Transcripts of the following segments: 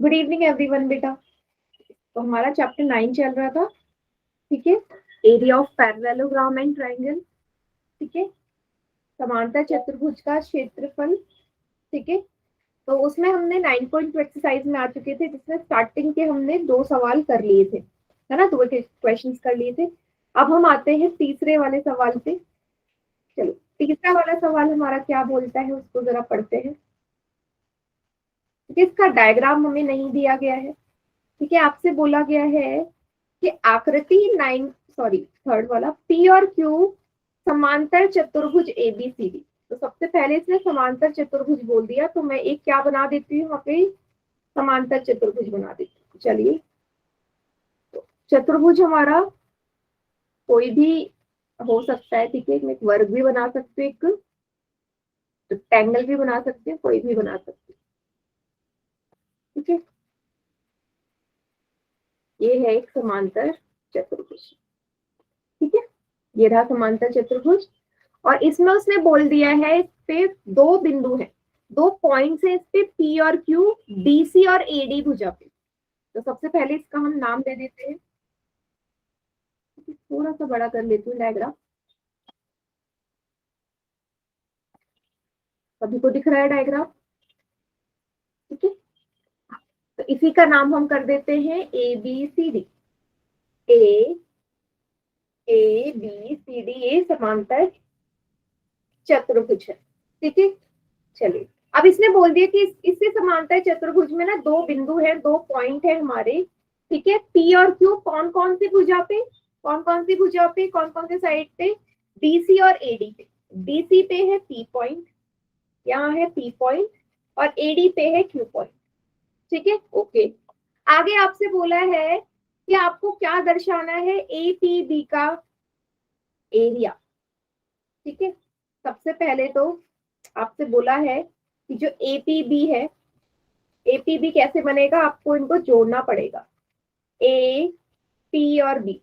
Good evening everyone बेटा। तो हमारा चैप्टर 9 चल रहा था। ठीक है। Area of parallelogram and triangle. ठीक है। समांतर चतुर्भुज का क्षेत्रफल। ठीक है। तो उसमें हमने 9.2 एक्सरसाइज में आ चुके थे, जिसमें स्टार्टिंग के हमने 2 सवाल कर लिए थे, है ना, 2 क्वेश्चंस कर लिए थे। अब हम आते हैं तीसरे वाले सवाल पे। चलो, तीसरा वाला सवाल हमारा क्या बोलता है उसको जरा पढ़ते हैं। इसका डायग्राम हमें नहीं दिया गया है। ठीक है। आपसे बोला गया है कि आकृति 9 सॉरी थर्ड वाला पी और क्यू समांतर चतुर्भुज एबीसीडी। तो सबसे पहले इसने समांतर चतुर्भुज बोल दिया, तो मैं एक क्या बना देती हूँ, वहां पे समांतर चतुर्भुज बना देती हूँ। चलिए, तो चतुर्भुज हमारा कोई भी हो सकता है। ठीक है। मैं एक वर्ग भी बना सकती हूँ, एक रेक्टेंगल भी बना सकती हूँ, कोई भी बना सकती हूँ। ठीक है। ये है एक समांतर चतुर्भुज। ठीक है। ये रहा समांतर चतुर्भुज। और इसमें उसने बोल दिया है, इस पे 2 बिंदु है, 2 पॉइंट्स है इस पे, पी और क्यू, बीसी और एडी भुजा पे। तो सबसे पहले इसका हम नाम दे देते हैं। थोड़ा सा बड़ा कर लेती हूँ डायग्राम, सभी को दिख रहा है डायग्राम। ठीक है। तो इसी का नाम हम कर देते हैं A B C D. A A B C D, ये समांतर चतुर्भुज है। ठीक है। चलिए, अब इसने बोल दिया कि इससे समांतर चतुर्भुज में ना 2 बिंदु है, 2 पॉइंट है हमारे। ठीक है। पी और क्यू कौन कौन सी भुजा पे, कौन कौन सी भुजा पे, कौन कौन से साइड पे, डीसी और एडी पे। डीसी पे है पी पॉइंट, यहाँ है पी पॉइंट, और एडी पे है क्यू पॉइंट। ठीक है। ओके। आगे आपसे बोला है कि आपको क्या दर्शाना है, ए पी बी का एरिया। ठीक है। सबसे पहले तो आपसे बोला है कि जो एपीबी है, एपीबी कैसे बनेगा, आपको इनको जोड़ना पड़ेगा। ए पी और बी,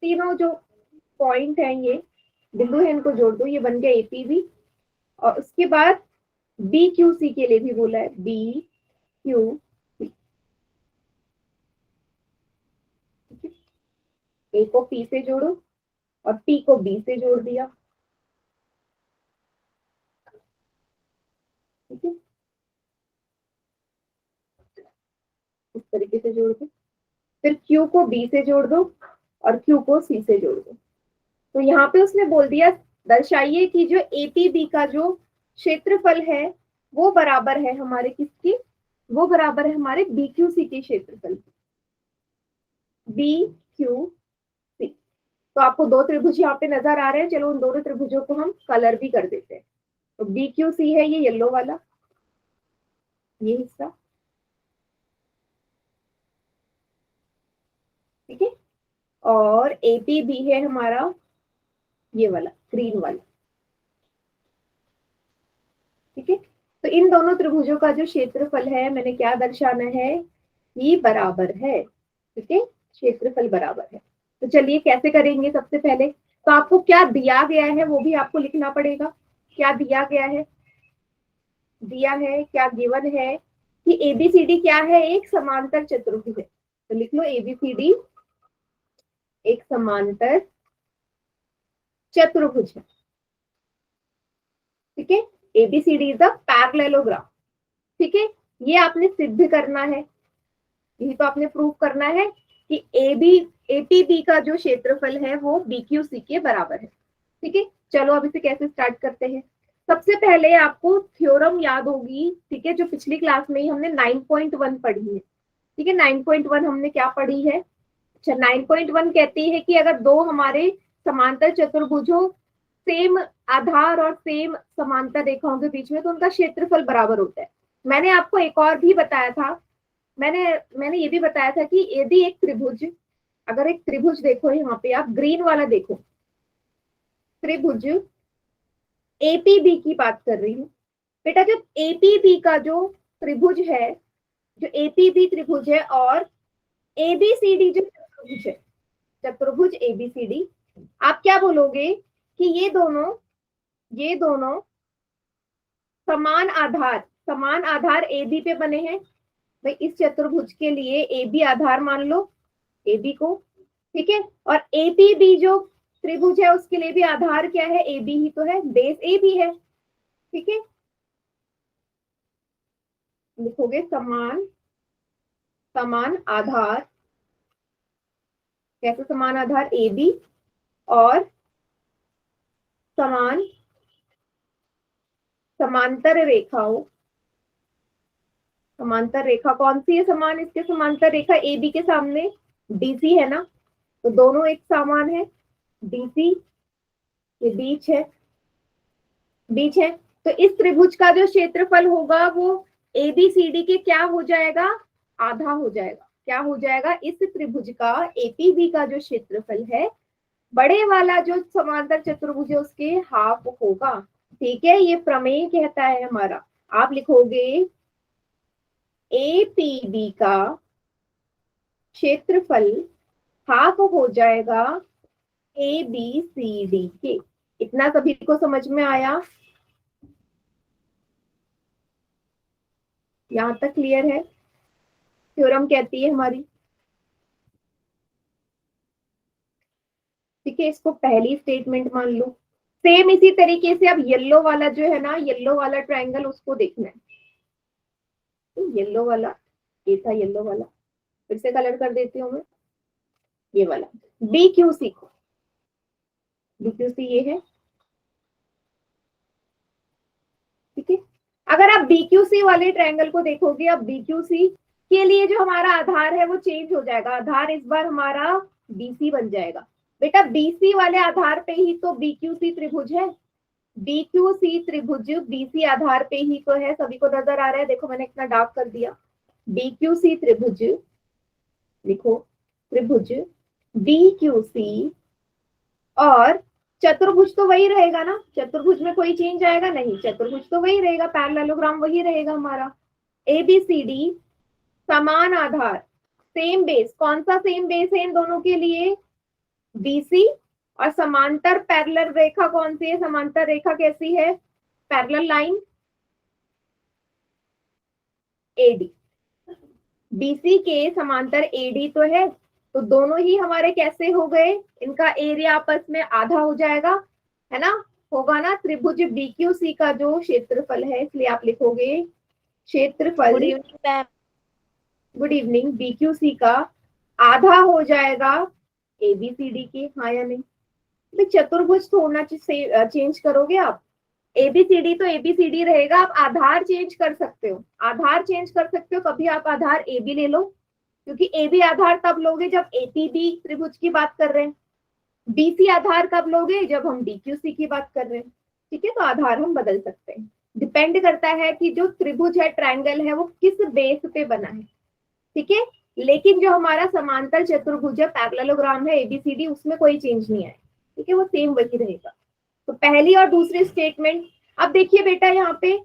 तीनों जो पॉइंट है, ये बिंदु है, इनको जोड़ दो, ये बन गया एपीबी। और उसके बाद बी क्यू सी के लिए भी बोला है, बी क्यू सी। ए को पी से जोड़ो और पी को बी से जोड़ दिया। ठीक है। इस तरीके से जोड़ दो। फिर क्यू को बी से जोड़ दो और क्यू को सी से जोड़ दो। तो यहाँ पे उसने बोल दिया, दर्शाइए कि जो एपीबी का जो क्षेत्रफल है वो बराबर है हमारे किसकी, वो बराबर है हमारे बी क्यू सी के क्षेत्रफल की। B Q C. तो आपको 2 त्रिभुज यहाँ पे नजर आ रहे हैं। चलो, उन दोनों त्रिभुजों को हम कलर भी कर देते हैं। तो बी क्यू सी है ये येलो वाला, ये हिस्सा। ठीक है। और एपीबी है हमारा ये वाला ग्रीन वाला। ठीक है। तो इन दोनों त्रिभुजों का जो क्षेत्रफल है, मैंने क्या दर्शाना है, ये बराबर है। ठीक है। क्षेत्रफल बराबर है। तो चलिए कैसे करेंगे। सबसे पहले तो आपको क्या दिया गया है वो भी आपको लिखना पड़ेगा। क्या दिया गया है, दिया है क्या, गिवन है कि एबीसीडी क्या है, एक समांतर चतुर्भुज है। तो लिख लो एबीसीडी एक समांतर चतुर्भुज है। ठीक है। ABCD is a parallelogram. ठीक है। ये आपने सिद्ध करना है, यही तो आपने प्रूव करना है कि एपीबी का जो क्षेत्रफल है वो बीक्यूसी के बराबर है। ठीक है। चलो, अब इसे कैसे स्टार्ट करते हैं। सबसे पहले आपको थ्योरम याद होगी। ठीक है। जो पिछली क्लास में ही हमने 9.1 पढ़ी है। ठीक है। 9.1 हमने क्या पढ़ी है। अच्छा, 9.1 कहती है कि अगर 2 हमारे समांतर चतुर्भुज हो, सेम आधार और सेम समांतर रेखाओं के बीच में, तो उनका क्षेत्रफल बराबर होता है। मैंने आपको एक और भी बताया था, मैंने मैंने ये भी बताया था कि यदि एक त्रिभुज, अगर एक त्रिभुज देखो, यहाँ पे आप ग्रीन वाला देखो, त्रिभुज एपीबी की बात कर रही हूँ बेटा। जो एपीबी का जो त्रिभुज है, जो एपीबी त्रिभुज है, और एबीसीडी जो चतुर्भुज है, चतुर्भुज एबीसीडी, आप क्या बोलोगे कि ये दोनों समान आधार, समान आधार एबी पे बने हैं। भाई इस चतुर्भुज के लिए ए बी आधार मान लो, ए बी को, ठीक है। और ए बी भी जो त्रिभुज है उसके लिए भी आधार क्या है, ए बी ही तो है, बेस ए बी है, ठीक है। लिखोगे समान, समान आधार, कैसे समान आधार, ए बी और समान समांतर रेखाओं, समांतर रेखा कौन सी है समान, इसके समांतर रेखा ए बी के सामने डीसी है ना, तो दोनों एक समान है, डीसी ये बीच है, बीच है। तो इस त्रिभुज का जो क्षेत्रफल होगा वो ए बी सी डी के क्या हो जाएगा, आधा हो जाएगा। क्या हो जाएगा, इस त्रिभुज का एपीबी का जो क्षेत्रफल है, बड़े वाला जो समांतर चतुर्भुज है उसके हाफ होगा, ठीक है। ये प्रमेय कहता है हमारा। आप लिखोगे एपीबी का क्षेत्रफल हाफ हो जाएगा ए बी सी डी के। इतना सभी को समझ में आया, यहां तक क्लियर है। थ्योरम कहती है हमारी, ठीक है। इसको पहली स्टेटमेंट मान लो। सेम इसी तरीके से अब येलो वाला जो है ना, येलो वाला ट्रायंगल उसको देखना है। तो येलो वाला, ये था येलो वाला, फिर से कलर कर देती हूँ मैं, ये वाला बी क्यू सी को, बी क्यू सी ये है, ठीक है। अगर आप बी क्यू सी वाले ट्रायंगल को देखोगे, अब बी क्यू सी के लिए जो हमारा आधार है वो चेंज हो जाएगा। आधार इस बार हमारा बीसी बन जाएगा। बेटा बीसी वाले आधार पे ही तो बी क्यू सी त्रिभुज है, बी क्यू सी त्रिभुज बीसी आधार पे ही तो है। सभी को नजर आ रहा है, देखो मैंने इतना डार्क कर दिया। बी क्यू सी त्रिभुज, लिखो त्रिभुज बी क्यू सी, और चतुर्भुज तो वही रहेगा ना, चतुर्भुज में कोई चेंज आएगा नहीं, चतुर्भुज तो वही रहेगा, पैरेललोग्राम वही रहेगा हमारा। ए बी सी डी समान आधार, सेम बेस, कौन सा सेम बेस है इन दोनों के लिए, बीसी। और समांतर पैरेलल रेखा कौन सी है, समांतर रेखा कैसी है, पैरेलल लाइन एडी, बीसी के समांतर एडी तो है। तो दोनों ही हमारे कैसे हो गए, इनका एरिया आपस में आधा हो जाएगा, है ना, होगा ना। त्रिभुज बीक्यू सी का जो क्षेत्रफल है, इसलिए आप लिखोगे क्षेत्रफल, good evening ma'am. Good evening, BQ C का आधा हो जाएगा एबीसीडी के, हाँ या नहीं। तो चतुर्भुज थोड़ा चेंज करोगे आप, एबीसीडी तो एबीसीडी रहेगा, आप आधार चेंज कर सकते हो, आधार चेंज कर सकते हो। कभी आप आधार ए बी ले लो, क्योंकि ए बी आधार तब लोगे जब एपीबी त्रिभुज की बात कर रहे हैं, बीसी आधार कब लोगे जब हम डीक्यूसी की बात कर रहे हैं, ठीक है। तो आधार हम बदल सकते हैं, डिपेंड करता है कि जो त्रिभुज है, ट्रायंगल है, वो किस बेस पे बना है, ठीक है। लेकिन जो हमारा समांतर चतुर्भुज है, पैरेललोग्राम है एबीसीडी, उसमें कोई चेंज नहीं आए, ठीक है, वो सेम वही रहेगा। तो पहली और दूसरी स्टेटमेंट। अब देखिए बेटा, यहाँ पे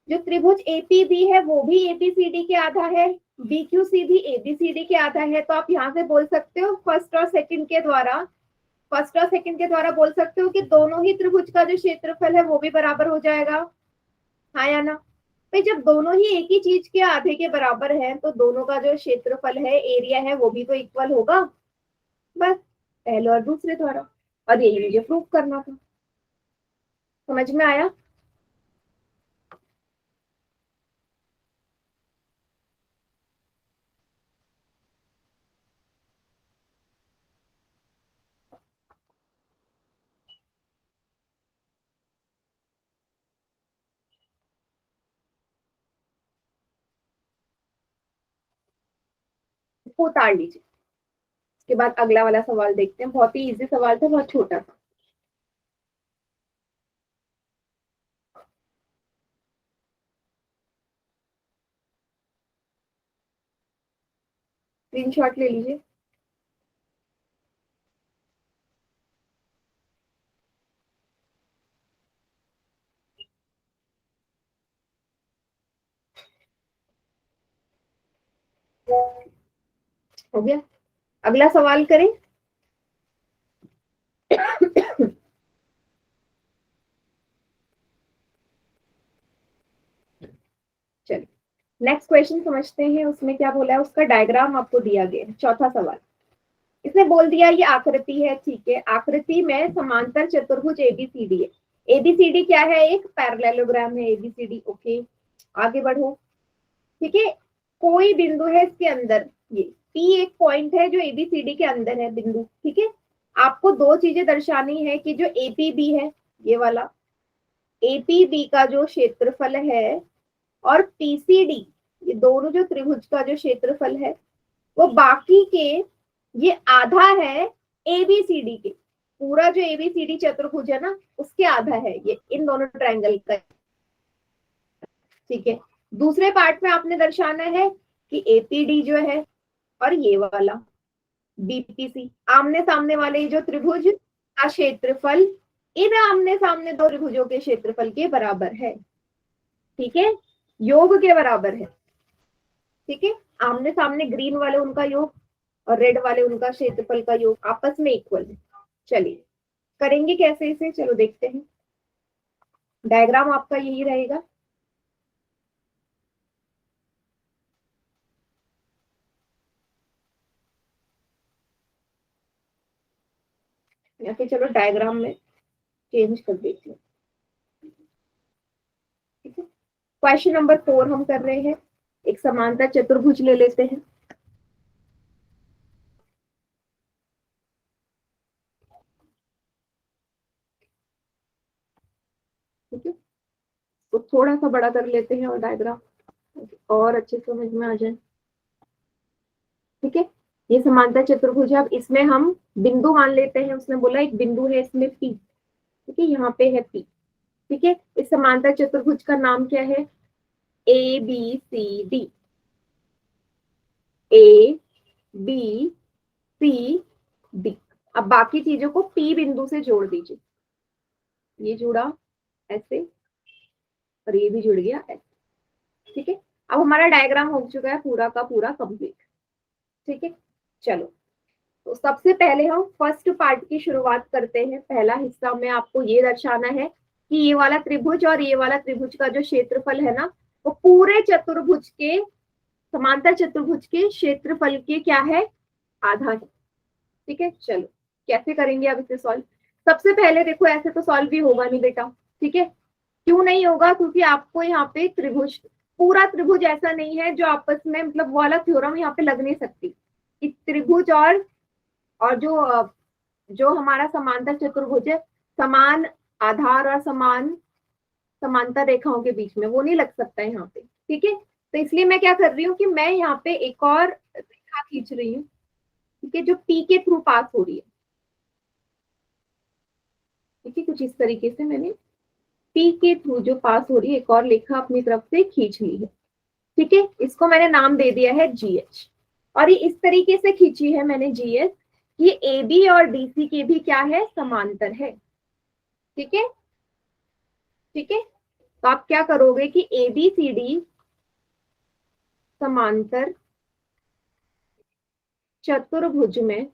जो त्रिभुज एपीबी है वो भी एबीसीडी के आधा है, बीक्यूसी भी एबीसीडी के आधा है। तो आप यहाँ से बोल सकते हो फर्स्ट और सेकंड के द्वारा, फर्स्ट और सेकंड के द्वारा बोल सकते हो कि दोनों ही त्रिभुज का जो क्षेत्रफल है वो भी बराबर हो जाएगा, हाँ या ना। भाई जब दोनों ही एक ही चीज के आधे के बराबर है, तो दोनों का जो क्षेत्रफल है, एरिया है, वो भी तो इक्वल होगा, बस पहले और दूसरे द्वारा। और यही मुझे प्रूव करना था, समझ में आया। इसको उतार लीजिए, इसके बाद अगला वाला सवाल देखते हैं। बहुत ही इजी सवाल था, बहुत छोटा था। स्क्रीनशॉट ले लीजिए। हो गया, अगला सवाल करें। चलिए, नेक्स्ट क्वेश्चन समझते हैं, उसमें क्या बोला है, उसका डायग्राम आपको दिया गया है। चौथा सवाल, इसने बोल दिया ये आकृति है, ठीक है, आकृति में समांतर चतुर्भुज एबीसीडी है। एबीसीडी क्या है, एक पैरेललोग्राम है एबीसीडी। ओके, आगे बढ़ो, ठीक है। कोई बिंदु है इसके अंदर, ये पी एक पॉइंट है जो एबीसीडी के अंदर है बिंदु, ठीक है। आपको दो चीजें दर्शानी है कि जो एपीबी है, ये वाला एपीबी का जो क्षेत्रफल है और पीसीडी, ये दोनों जो त्रिभुज का जो क्षेत्रफल है वो बाकी के ये आधा है एबीसीडी के। पूरा जो एबीसीडी चतुर्भुज है ना उसके आधा है ये इन दोनों ट्रायंगल का, ठीक है। दूसरे पार्ट में आपने दर्शाना है कि एपीडी जो है और ये वाला बीपीसी, आमने सामने वाले जो त्रिभुज का क्षेत्रफल इन आमने सामने दो त्रिभुजों के क्षेत्रफल के बराबर है, ठीक है, योग के बराबर है, ठीक है। आमने सामने ग्रीन वाले उनका योग और रेड वाले उनका क्षेत्रफल का योग आपस में इक्वल है। चलिए करेंगे कैसे इसे, चलो देखते हैं। डायग्राम आपका यही रहेगा। या फिर चलो डायग्राम में चेंज कर देती हूँ, ठीक है। क्वेश्चन नंबर 4 हम कर रहे हैं, एक समांतर चतुर्भुज ले लेते हैं, ठीक है। तो थोड़ा सा बड़ा कर लेते हैं और डायग्राम और अच्छे समझ में आ जाए, ठीक है। ये समांतर चतुर्भुज है, अब इसमें हम बिंदु मान लेते हैं। उसने बोला एक बिंदु है इसमें पी, ठीक है, यहाँ पे है पी, ठीक है। इस समांतर चतुर्भुज का नाम क्या है, A B C D, A B C D. अब बाकी चीजों को पी बिंदु से जोड़ दीजिए, ये जुड़ा ऐसे और ये भी जुड़ गया ऐसे, ठीक है। अब हमारा डायग्राम हो चुका है पूरा का पूरा कंप्लीट, ठीक है। चलो तो सबसे पहले हम फर्स्ट पार्ट की शुरुआत करते हैं। पहला हिस्सा में आपको ये दर्शाना है कि ये वाला त्रिभुज और ये वाला त्रिभुज का जो क्षेत्रफल है ना वो पूरे चतुर्भुज के समांतर चतुर्भुज के क्षेत्रफल के क्या है, आधा है, ठीक है। चलो कैसे करेंगे अब इसे सॉल्व। सबसे पहले देखो ऐसे तो सॉल्व भी होगा नहीं बेटा, ठीक है। क्यों नहीं होगा, क्योंकि आपको यहाँ पे त्रिभुज, पूरा त्रिभुज ऐसा नहीं है जो आपस में, मतलब वो वाला थ्योरम यहाँ पे लग नहीं सकती कि त्रिभुज और जो हमारा समांतर चतुर्भुज है समान आधार और समान समांतर रेखाओं के बीच में, वो नहीं लग सकता है यहाँ पे, ठीक है। तो इसलिए मैं क्या कर रही हूँ कि मैं यहाँ पे एक और रेखा खींच रही हूँ, ठीक है, जो पी के थ्रू पास हो रही है, ठीक है। कुछ इस तरीके से मैंने पी के थ्रू जो पास हो रही है एक और रेखा अपनी तरफ से खींच ली है, ठीक है। इसको मैंने नाम दे दिया है जीएच, और ये इस तरीके से खींची है मैंने जीएच, ये ए बी और डीसी के भी क्या है, समांतर है, ठीक है, ठीक है। तो आप क्या करोगे कि ए बी सी डी समांतर चतुर्भुज में,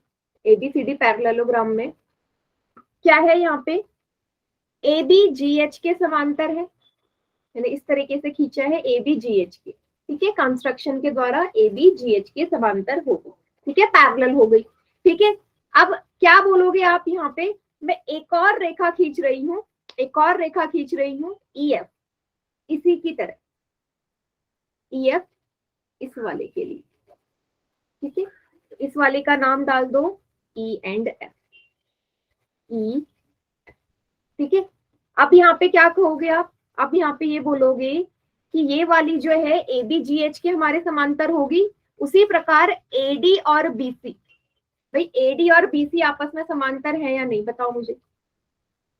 एबीसीडी पैरेललोग्राम में क्या है, यहाँ पे ए बी जी एच के समांतर है, मैंने इस तरीके से खींचा है ए बी जी एच के, ठीक है। कंस्ट्रक्शन के द्वारा ए बी जी एच के समांतर हो गई, ठीक है, पैरेलल हो गई, ठीक है। अब क्या बोलोगे आप यहाँ पे, मैं एक और रेखा खींच रही हूँ, एक और रेखा खींच रही हूँ ई एफ, इसी की तरह ई एफ इस वाले के लिए, ठीक है। इस वाले का नाम डाल दो ई एंड एफ, ई, ठीक है। अब यहाँ पे क्या कहोगे आप, अब यहाँ पे ये बोलोगे कि ये वाली जो है ए बी जी एच के हमारे समांतर होगी, उसी प्रकार एडी और बीसी, भाई एडी और बीसी आपस में समांतर है या नहीं, बताओ मुझे।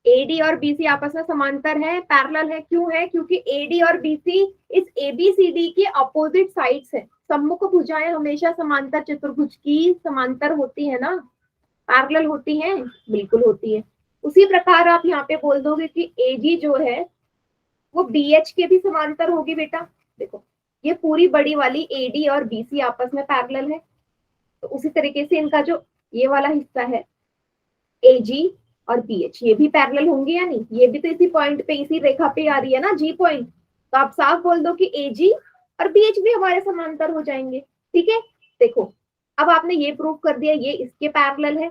एडी और बीसी आपस में समांतर है, पैरेलल है, क्यों है, क्योंकि एडी और बीसी इस एबीसीडी के अपोजिट साइड्स है। सम्मुख भुजाएं हमेशा समांतर चतुर्भुज की समांतर होती है ना, पैरेलल होती हैं, बिल्कुल होती है। उसी प्रकार आप यहाँ पे बोल दोगे कि एजी जो है वो बीएच के भी समांतर होगी बेटा। देखो ये पूरी बड़ी वाली एडी और बीसी आपस में पैरेलल है, तो उसी तरीके से इनका जो ये वाला हिस्सा है एजी और बीएच ये भी पैरेलल होंगे या नहीं, ये भी तो इसी पॉइंट पे इसी रेखा पे आ रही है ना, जी पॉइंट। तो आप साफ बोल दो कि एजी और बीएच भी हमारे समांतर हो जाएंगे। ठीक है, देखो अब आपने ये प्रूव कर दिया ये इसके पैरेलल है,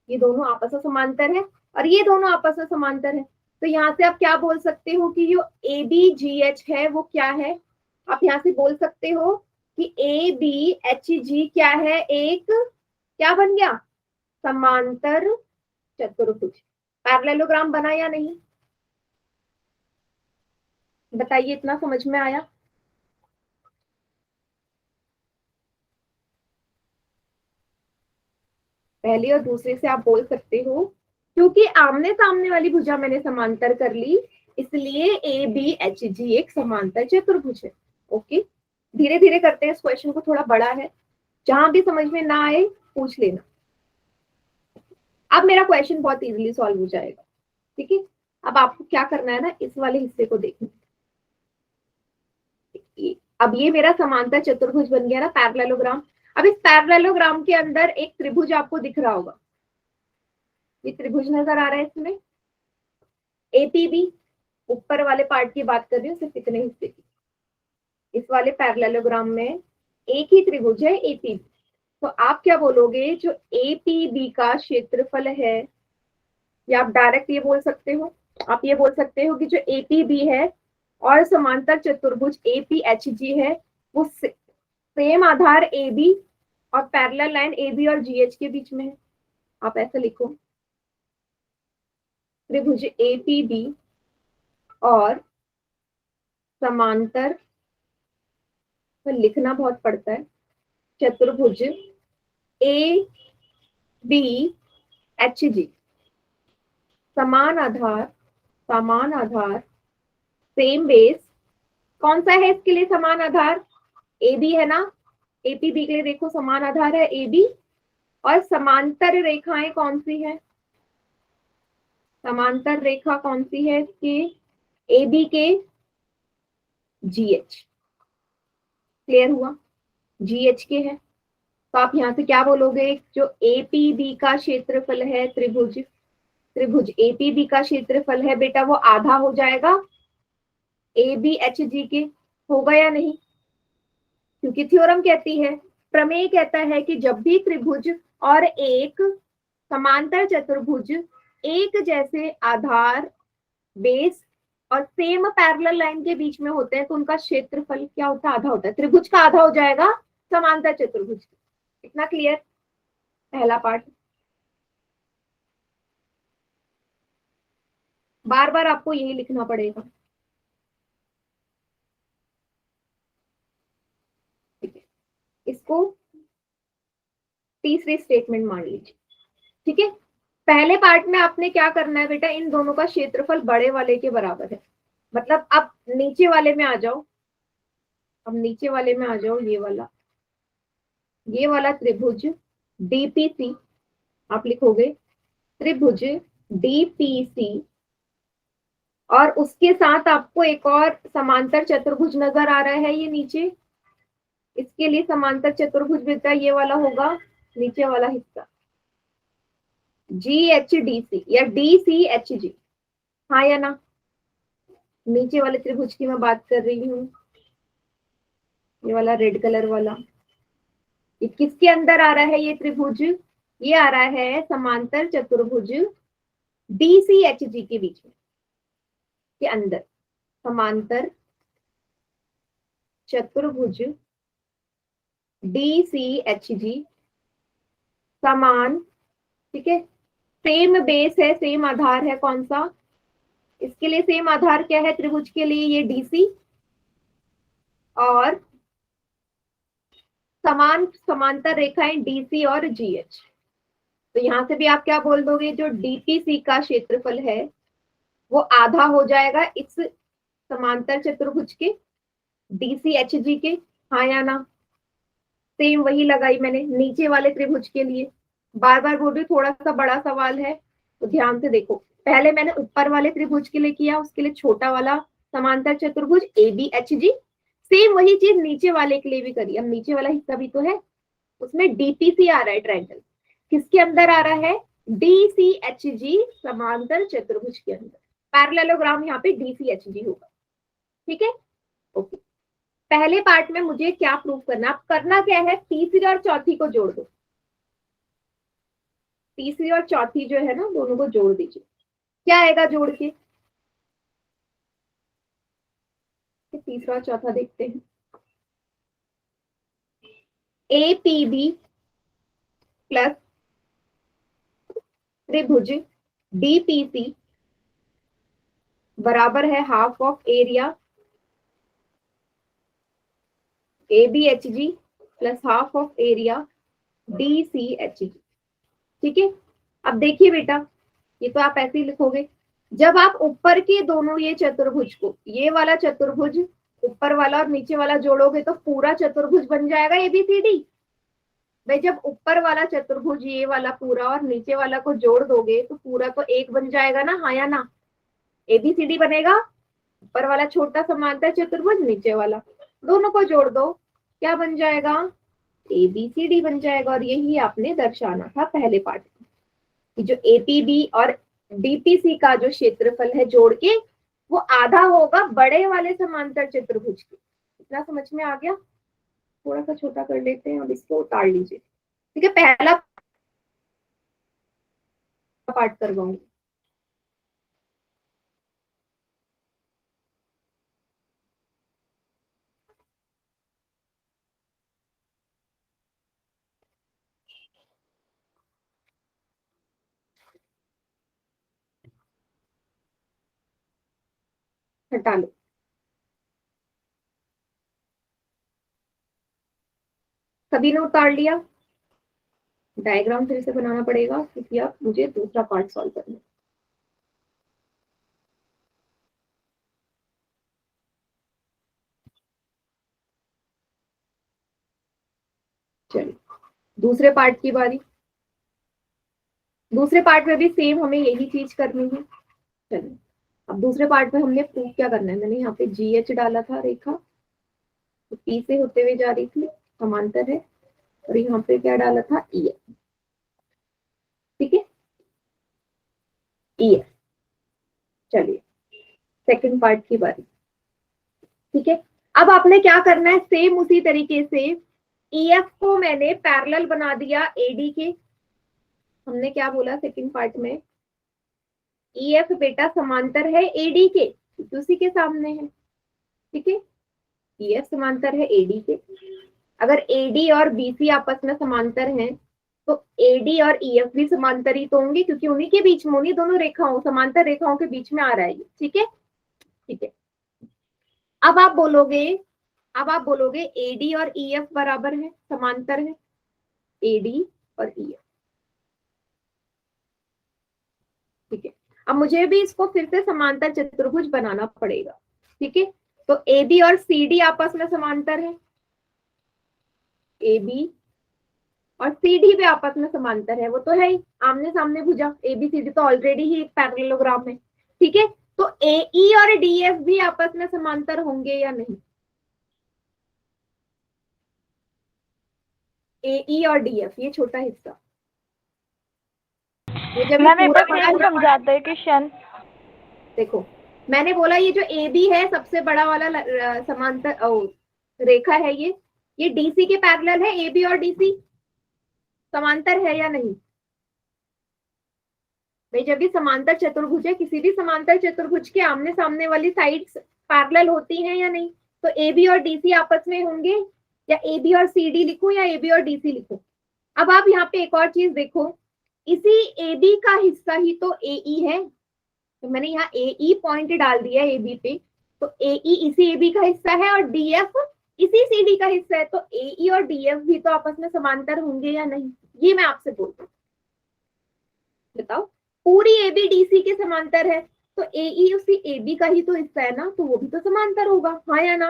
ये दोनों आपस में समांतर है और ये दोनों आपस में समांतर है। तो यहाँ से आप क्या बोल सकते हो कि जो ए बी जी एच है वो क्या है, आप यहाँ से बोल सकते हो कि ए बी एच जी क्या है, एक क्या बन गया, समांतर चतुर्भुज। पैरेललोग्राम बना या नहीं, बताइए, इतना समझ में आया? पहले और दूसरे से आप बोल सकते हो क्योंकि आमने सामने वाली भुजा मैंने समांतर कर ली, इसलिए ए बी एच जी एक समांतर चतुर्भुज है। ओके, धीरे धीरे करते हैं, इस क्वेश्चन को थोड़ा बड़ा है, जहां भी समझ में ना आए पूछ लेना। अब मेरा क्वेश्चन बहुत इजीली सॉल्व हो जाएगा। ठीक है, अब आपको क्या करना है ना, इस वाले हिस्से को देखना। अब ये मेरा समांतर चतुर्भुज बन गया ना, पैरेललोग्राम। अब इस पैरेललोग्राम के अंदर एक त्रिभुज आपको दिख रहा होगा, ये त्रिभुज नजर आ रहा है इसमें, एपीबी, ऊपर वाले पार्ट की बात कर रही हूँ, सिर्फ इतने हिस्से की। इस वाले पैरेललोग्राम में एक ही त्रिभुज है एपीबी, तो आप क्या बोलोगे, जो एपीबी का क्षेत्रफल है, या आप डायरेक्ट ये बोल सकते हो, आप ये बोल सकते हो कि जो एपीबी है और समांतर चतुर्भुज एपीएचजी है वो सेम आधार ए बी और पैरेलल लाइन ए बी और जीएच के बीच में है। आप ऐसे लिखो, त्रिभुज एपीबी और समांतर, तो लिखना बहुत पड़ता है, चतुर्भुज ए बी एच जी, समान आधार सेम बेस। कौन सा है इसके लिए समान आधार, ए बी है ना, एपीबी के लिए देखो समान आधार है ए बी, और समांतर रेखाएं कौन सी है, समांतर रेखा कौन सी है इसके, ए बी के जीएच। क्लियर हुआ, जीएच के है, तो आप यहाँ से क्या बोलोगे, जो एपीबी का क्षेत्रफल है, त्रिभुज एपीबी का क्षेत्रफल है बेटा वो आधा हो जाएगा ए बी एच जी के, होगा या नहीं, क्योंकि थ्योरम कहती है, प्रमेय कहता है कि जब भी त्रिभुज और एक समांतर चतुर्भुज एक जैसे आधार बेस और सेम पैरेलल लाइन के बीच में होते हैं तो उनका क्षेत्रफल क्या होता है, आधा होता है, त्रिभुज का आधा हो जाएगा समांतर चतुर्भुज। इतना क्लियर, पहला पार्ट। बार बार आपको यही लिखना पड़ेगा। इसको तीसरी स्टेटमेंट मान लीजिए। ठीक है, पहले पार्ट में आपने क्या करना है बेटा, इन दोनों का क्षेत्रफल बड़े वाले के बराबर है, मतलब अब नीचे वाले में आ जाओ, अब नीचे वाले में आ जाओ, ये वाला त्रिभुज डीपीसी, आप लिखोगे त्रिभुज डीपीसी, और उसके साथ आपको एक और समांतर चतुर्भुज नजर आ रहा है ये नीचे, इसके लिए समांतर चतुर्भुज बेटा ये वाला होगा, नीचे वाला हिस्सा जी एच डी सी या डी सी एच जी, हाँ या ना, नीचे वाले त्रिभुज की मैं बात कर रही हूँ, ये वाला रेड कलर वाला, ये किसके अंदर आ रहा है ये त्रिभुज, ये आ रहा है समांतर चतुर्भुज डी सी एच जी के बीच में, के अंदर समांतर चतुर्भुज डी सी एच जी समान, ठीक है, सेम बेस है, सेम आधार है, कौन सा, इसके लिए सेम आधार क्या है त्रिभुज के लिए, ये डीसी, और समान समांतर रेखाएं डीसी और जीएच। तो यहां से भी आप क्या बोल दोगे, जो डीपीसी का क्षेत्रफल है वो आधा हो जाएगा इस समांतर चतुर्भुज के डीसीएचजी के, हाँ या ना, सेम वही लगाई मैंने नीचे वाले त्रिभुज के लिए। बार बार बोल रही हूँ, थोड़ा सा बड़ा सवाल है तो ध्यान से देखो, पहले मैंने ऊपर वाले त्रिभुज के लिए किया, उसके लिए छोटा वाला समांतर चतुर्भुज A B H G, same वही चीज नीचे वाले के लिए भी करी। अब नीचे वाला हिस्सा भी तो है, उसमें डीपीसी आ रहा है ट्रायंगल, किसके अंदर आ रहा है, डीसीएचजी समांतर चतुर्भुज के अंदर, पैरेललोग्राम यहाँ पे डीसीएचजी होगा। ठीक है, ओके। पहले पार्ट में मुझे क्या प्रूव करना, आप करना क्या है, तीसरी और चौथी को जोड़ दो, तीसरी और चौथी जो है ना दोनों को जोड़ दीजिए। क्या आएगा जोड़ के, तीसरा और चौथा देखते हैं। ए पी बी प्लस त्रिभुज डी पी सी बराबर है half of area A B H G plus half of area D C H G. ठीक है, अब देखिए बेटा, ये तो आप ऐसे ही लिखोगे, जब आप ऊपर के दोनों ये चतुर्भुज को, ये वाला चतुर्भुज ऊपर वाला और नीचे वाला जोड़ोगे तो पूरा चतुर्भुज बन जाएगा एबीसीडी। भाई जब ऊपर वाला चतुर्भुज ये वाला पूरा और नीचे वाला को जोड़ दोगे तो पूरा तो एक बन जाएगा ना, हाँ या ना, एबीसीडी बनेगा। ऊपर वाला छोटा समांतर चतुर्भुज, नीचे वाला, दोनों को जोड़ दो, क्या बन जाएगा, एबीसीडी बन जाएगा। और यही आपने दर्शाना था पहले पार्ट में, जो एपीबी और डीपीसी का जो क्षेत्रफल है जोड़ के वो आधा होगा बड़े वाले समांतर चतुर्भुज के। इतना समझ में आ गया? थोड़ा सा छोटा कर लेते हैं, अब इसको उतार लीजिए। ठीक है, पहला पार्ट करवाऊंगी। हटा लो, सभी ने उतार लिया। डायग्राम फिर से बनाना पड़ेगा क्योंकि अब मुझे दूसरा पार्ट सॉल्व करना है। चलिए दूसरे पार्ट की बारी। दूसरे पार्ट में भी सेम हमें यही चीज करनी है। चलिए अब दूसरे पार्ट में हमने प्रूफ क्या करना है, मैंने यहाँ पे जी एच डाला था रेखा, तो पी से होते हुए जा रही थी, समांतर है, और यहाँ पे क्या डाला था, ई एफ। ठीक है, ई एफ। चलिए सेकंड पार्ट की बारी। ठीक है, अब आपने क्या करना है, सेम उसी तरीके से ई एफ को मैंने पैरेलल बना दिया एडी के। हमने क्या बोला सेकंड पार्ट में, ई एफ बेटा समांतर है एडी के, उसी के सामने है। ठीक है, ई एफ समांतर है एडी के। अगर एडी और बीसी आपस में समांतर हैं तो एडी और ई एफ भी समांतर ही तो होंगे, क्योंकि उन्हीं के बीच में, उन्हीं दोनों रेखाओं, समांतर रेखाओं के बीच में आ रहा है ये। ठीक है, ठीक है। अब आप बोलोगे, अब आप बोलोगे एडी और ई एफ बराबर है, समांतर है, एडी और ई एफ। ठीक है, अब मुझे भी इसको फिर से समांतर चतुर्भुज बनाना पड़ेगा। ठीक है, तो ए बी और सी डी आपस में समांतर है, ए बी और सी डी भी आपस में समांतर है, वो तो है ही, आमने सामने भुजा, ए बी सी डी तो ऑलरेडी ही एक पैरेललोग्राम है। ठीक है, तो ए ई और डी एफ भी आपस में समांतर होंगे या नहीं, ए ई और डी एफ, ये छोटा हिस्सा, ये जब मैम एक पूरा बार बड़ा फिर समझाते हैं क्वेश्चन। देखो, मैंने बोला ये जो ए बी है सबसे बड़ा वाला समांतर रेखा है, ये डीसी के पैरेलल है, ए बी और डीसी समांतर है या नहीं। भाई जब भी समांतर चतुर्भुज है, किसी भी समांतर चतुर्भुज के आमने सामने वाली साइड्स पैरेलल होती हैं या नहीं, तो ए बी और डीसी आपस में होंगे, या ए बी और सी डी लिखो या ए बी और डीसी लिखो। अब आप यहाँ पे एक और चीज देखो, इसी ए बी का हिस्सा ही तो ए ई है, तो मैंने यहाँ ए ई पॉइंट डाल दिया ए बी पे, तो ए ई इसी ए बी का हिस्सा है और डी एफ इसी सी डी का हिस्सा है, तो ए ई और डी एफ भी तो आपस में समांतर होंगे या नहीं, ये मैं आपसे बोल रहा हूँ। बताओ, पूरी ए बी डी सी के समांतर है, तो ए ई उसी ए बी का ही तो हिस्सा है ना, तो वो भी तो समांतर होगा, हाँ या ना।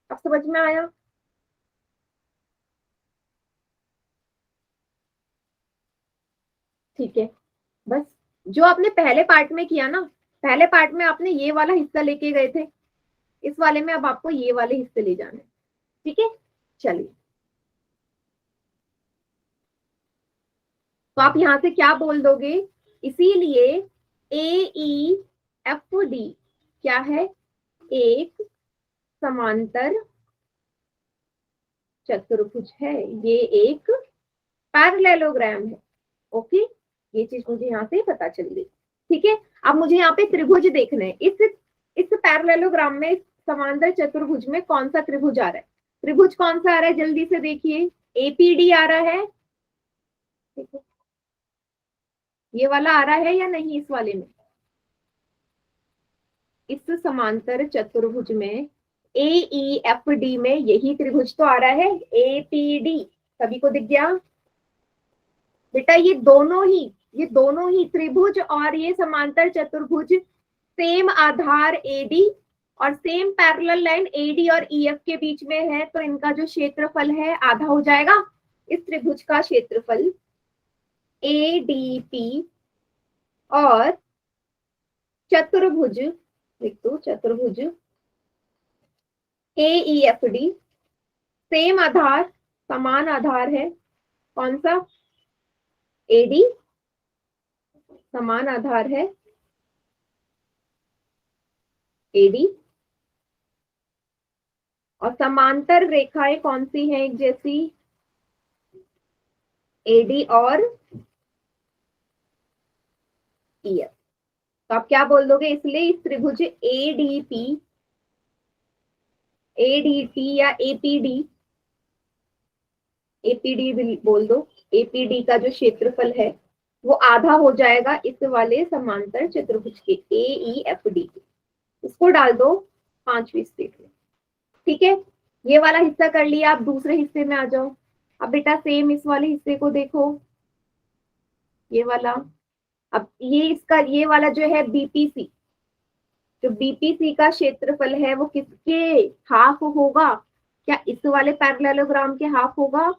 अब समझ में आया? ठीक है, बस जो आपने पहले पार्ट में किया ना, पहले पार्ट में आपने ये वाला हिस्सा लेके गए थे, इस वाले में अब आपको ये वाले हिस्से ले जाने। ठीक है, चलिए तो आप यहां से क्या बोल दोगे, इसीलिए ए ई एफ डी क्या है, एक समांतर चतुर्भुज है, ये एक पैरेललोग्राम है। ओके, ये चीज मुझे यहाँ से पता चल गई। ठीक है, अब मुझे यहाँ पे त्रिभुज देखना है। इस पैरेललोग्राम में, समांतर चतुर्भुज में कौन सा त्रिभुज आ रहा है? त्रिभुज कौन सा आ रहा है जल्दी से देखिए। एपीडी आ रहा है, देखो ये वाला आ रहा है या नहीं? इस वाले में, इस समांतर चतुर्भुज में AEFD में यही त्रिभुज तो आ रहा है, APD। सभी को दिख गया बेटा? ये दोनों ही त्रिभुज और ये समांतर चतुर्भुज सेम आधार AD और सेम पैरेलल लाइन AD और EF के बीच में है, तो इनका जो क्षेत्रफल है आधा हो जाएगा। इस त्रिभुज का क्षेत्रफल ADP और चतुर्भुज, लिख दो चतुर्भुज AEFD सेम आधार, समान आधार है। कौन सा? AD समान आधार है AD, और समांतर रेखाएं कौन सी हैं एक जैसी? AD और EF। तो आप क्या बोल दोगे? इसलिए इस त्रिभुज ADT या APD बोल दो, APD का जो क्षेत्रफल है वो आधा हो जाएगा इस वाले समांतर चतुर्भुज के AEFD के। इसको डाल दो 5वीं स्टेप में। ठीक है, ये वाला हिस्सा कर लिया। आप दूसरे हिस्से में आ जाओ। अब बेटा सेम इस वाले हिस्से को देखो, ये वाला। अब ये वाला जो है BPC, जो BPC का क्षेत्रफल है वो किसके हाफ होगा? क्या इस वाले पैरेललोग्राम के हाफ होगा?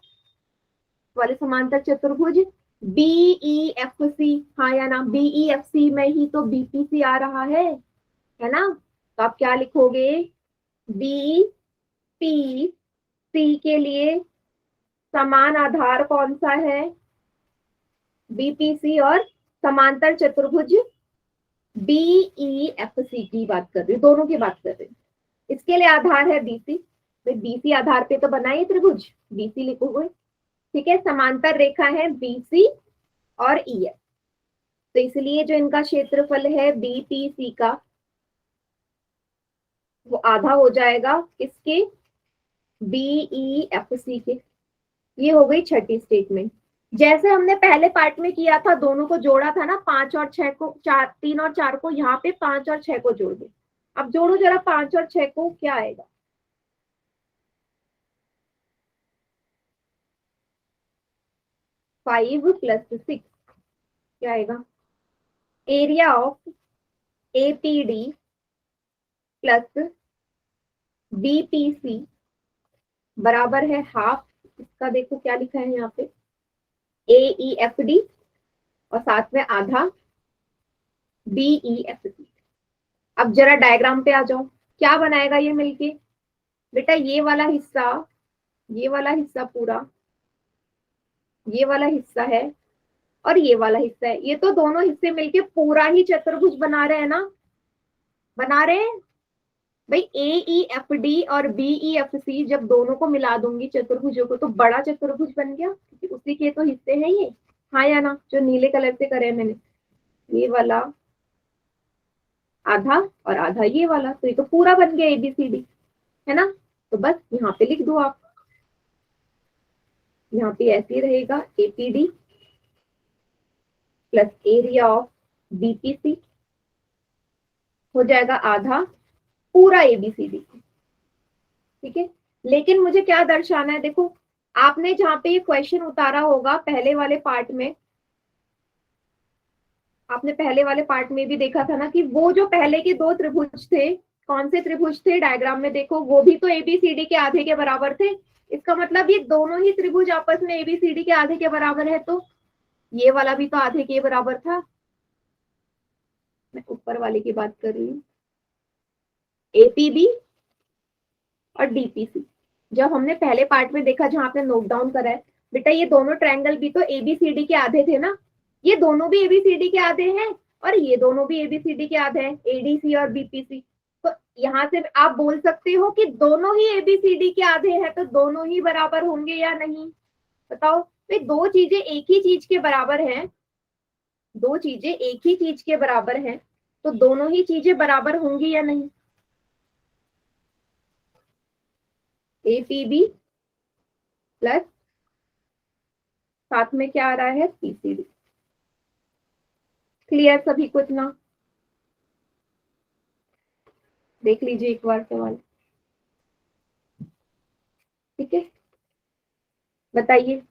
वाले समांतर चतुर्भुज BEFC, हाँ या ना? BEFC में ही तो BPC आ रहा है ना? तो आप क्या लिखोगे? BPC के लिए समान आधार कौन सा है? BPC और समांतर चतुर्भुज BEFC की बात कर रही हूँ, दोनों की बात कर रही हूँ। इसके लिए आधार है BC, तो BC आधार पे तो बना ही त्रिभुज, BC लिखोगे। ठीक है, समांतर रेखा है BC और EF, तो इसलिए जो इनका क्षेत्रफल है BPC का वो आधा हो जाएगा किसके? BEFC के। ये हो गई छठी स्टेटमेंट। जैसे हमने पहले पार्ट में किया था, दोनों को जोड़ा था ना, 5 और 6 को, 3 और 4 को, यहाँ पे 5 और 6 को जोड़ दो। अब जोड़ो जरा 5 और 6 को, क्या आएगा? 5 + 6 क्या आएगा? Area of APD plus BPC बराबर है हाफ, इसका देखो क्या लिखा है यहाँ पे, AEFD और साथ में आधा BEFC। अब जरा डायग्राम पे आ जाओ, क्या बनाएगा ये मिलके? बेटा ये वाला हिस्सा पूरा, ये वाला हिस्सा है और ये वाला हिस्सा है, ये तो दोनों हिस्से मिलके पूरा ही चतुर्भुज बना रहे हैं ना? बना रहे हैं भाई। AEFD और BEFC जब दोनों को मिला दूंगी चतुर्भुजों को, तो बड़ा चतुर्भुज बन गया, उसी के तो हिस्से हैं ये, हाँ या ना? जो नीले कलर से करे मैंने, ये वाला आधा और आधा ये वाला, तो ये तो पूरा बन गया ABCD, है ना? तो बस यहाँ पे लिख दो आप, यहाँ पे ऐसे ही रहेगा APD plus area of BPC हो जाएगा आधा पूरा ABCD। ठीक है, लेकिन मुझे क्या दर्शाना है? देखो आपने जहाँ पे ये क्वेश्चन उतारा होगा पहले वाले पार्ट में, आपने पहले वाले पार्ट में भी देखा था ना कि वो जो पहले के 2 त्रिभुज थे, कौन से त्रिभुज थे? डायग्राम में देखो, वो भी तो ABCD के आधे के बराबर थे। इसका मतलब ये दोनों ही त्रिभुज आपस में ABCD के आधे के बराबर है, तो ये वाला भी तो आधे के बराबर था। मैं ऊपर वाले की बात कर रही हूँ, APB और DPC। जब हमने पहले पार्ट में देखा, जहां आपने नोट डाउन करा है बेटा, ये दोनों ट्रायंगल भी तो ABCD के आधे थे ना? ये दोनों भी ABCD के आधे हैं और ये दोनों भी ABCD के आधे हैं, ADC और BPC। तो यहाँ से आप बोल सकते हो कि दोनों ही ABCD के आधे हैं, तो दोनों ही बराबर होंगे या नहीं, बताओ। तो दो चीजें एक ही चीज के बराबर हैं, दो चीजें एक ही चीज के बराबर हैं, तो दोनों ही चीजें बराबर होंगी या नहीं। APB प्लस साथ में क्या आ रहा है, PCD। क्लियर सभी को इतना? देख लीजिए एक बार सवाल, ठीक है। बताइए,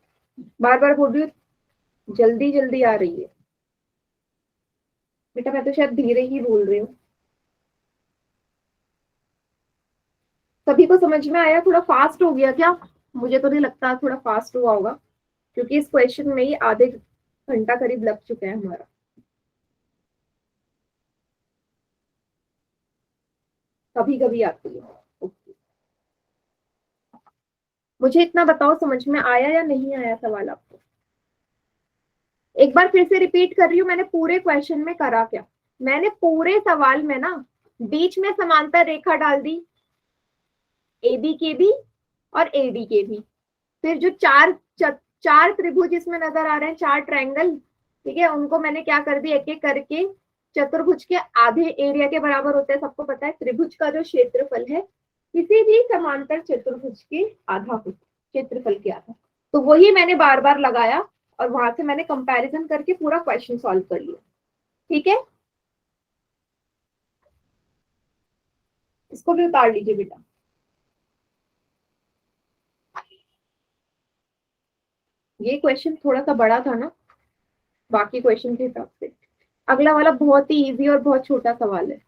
बार बार बोल रही हूँ, जल्दी जल्दी आ रही है बेटा, मैं तो शायद धीरे ही बोल रही हूँ। सभी को समझ में आया? थोड़ा फास्ट हो गया क्या? मुझे तो नहीं लगता थोड़ा फास्ट हुआ होगा, क्योंकि इस क्वेश्चन में ही आधे घंटा करीब लग चुका है हमारा। कभी कभी आती है। ओके, मुझे इतना बताओ समझ में आया या नहीं आया सवाल आपको? एक बार फिर से रिपीट कर रही हूँ, मैंने पूरे क्वेश्चन में करा क्या। मैंने पूरे सवाल में ना बीच में समांतर रेखा डाल दी, AB के भी और AD के भी। फिर जो चार त्रिभुज इसमें नजर आ रहे हैं, चार ट्रायंगल, ठीक है, उनको मैंने क्या कर दिया, एक एक करके चतुर्भुज के आधे एरिया के बराबर होते हैं। सबको पता है त्रिभुज का जो क्षेत्रफल है किसी भी समांतर चतुर्भुज के आधा होता है, क्षेत्रफल के आधा। तो वही मैंने बार बार लगाया और वहां से मैंने कंपैरिजन करके पूरा क्वेश्चन सॉल्व कर लिया, ठीक है। इसको भी उतार लीजिए बेटा। ये क्वेश्चन थोड़ा सा बड़ा था ना बाकी क्वेश्चन के हिसाब से। अगला वाला बहुत ही इजी और बहुत छोटा सवाल है।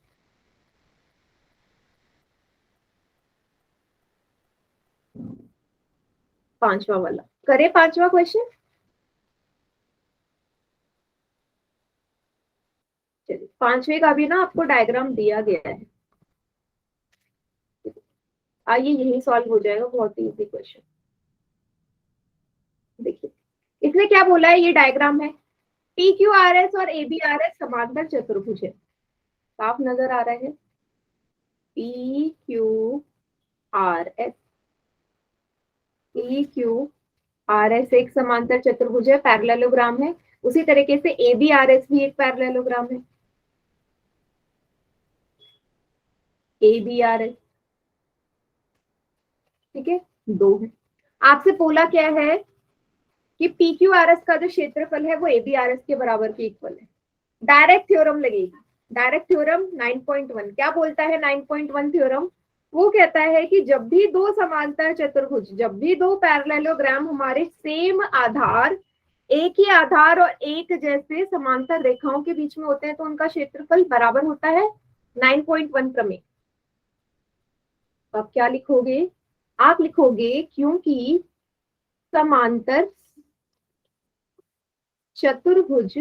पांचवा वाला करे, पांचवा क्वेश्चन। चलिए, पांचवे का भी ना आपको डायग्राम दिया गया है, आइए यही सॉल्व हो जाएगा, बहुत ही इजी क्वेश्चन। देखिए इसने क्या बोला है, ये डायग्राम है। PQRS और ABRS समांतर चतुर्भुज है, साफ नजर आ रहा है। PQRS, PQRS एक समांतर चतुर्भुज है, पैरेललोग्राम है। उसी तरीके से ABRS भी एक पैरेललोग्राम है। ABRS, ठीक है, दो है। आपसे बोला क्या है कि PQRS का जो क्षेत्रफल है वो ABRS के बराबर के इक्वल है। डायरेक्ट थ्योरम लगेगी, डायरेक्ट थ्योरम 9.1 क्या बोलता है? 9.1 थ्योरम वो कहता है कि जब भी दो समांतर चतुर्भुज, जब भी दो पैरेललोग्राम हमारे सेम आधार, एक ही आधार और एक जैसे समांतर रेखाओं के बीच में होते हैं, तो उनका क्षेत्रफल बराबर होता है 9.1 प्रमेय। तो आप क्या लिखोगे? आप लिखोगे क्योंकि समांतर चतुर्भुज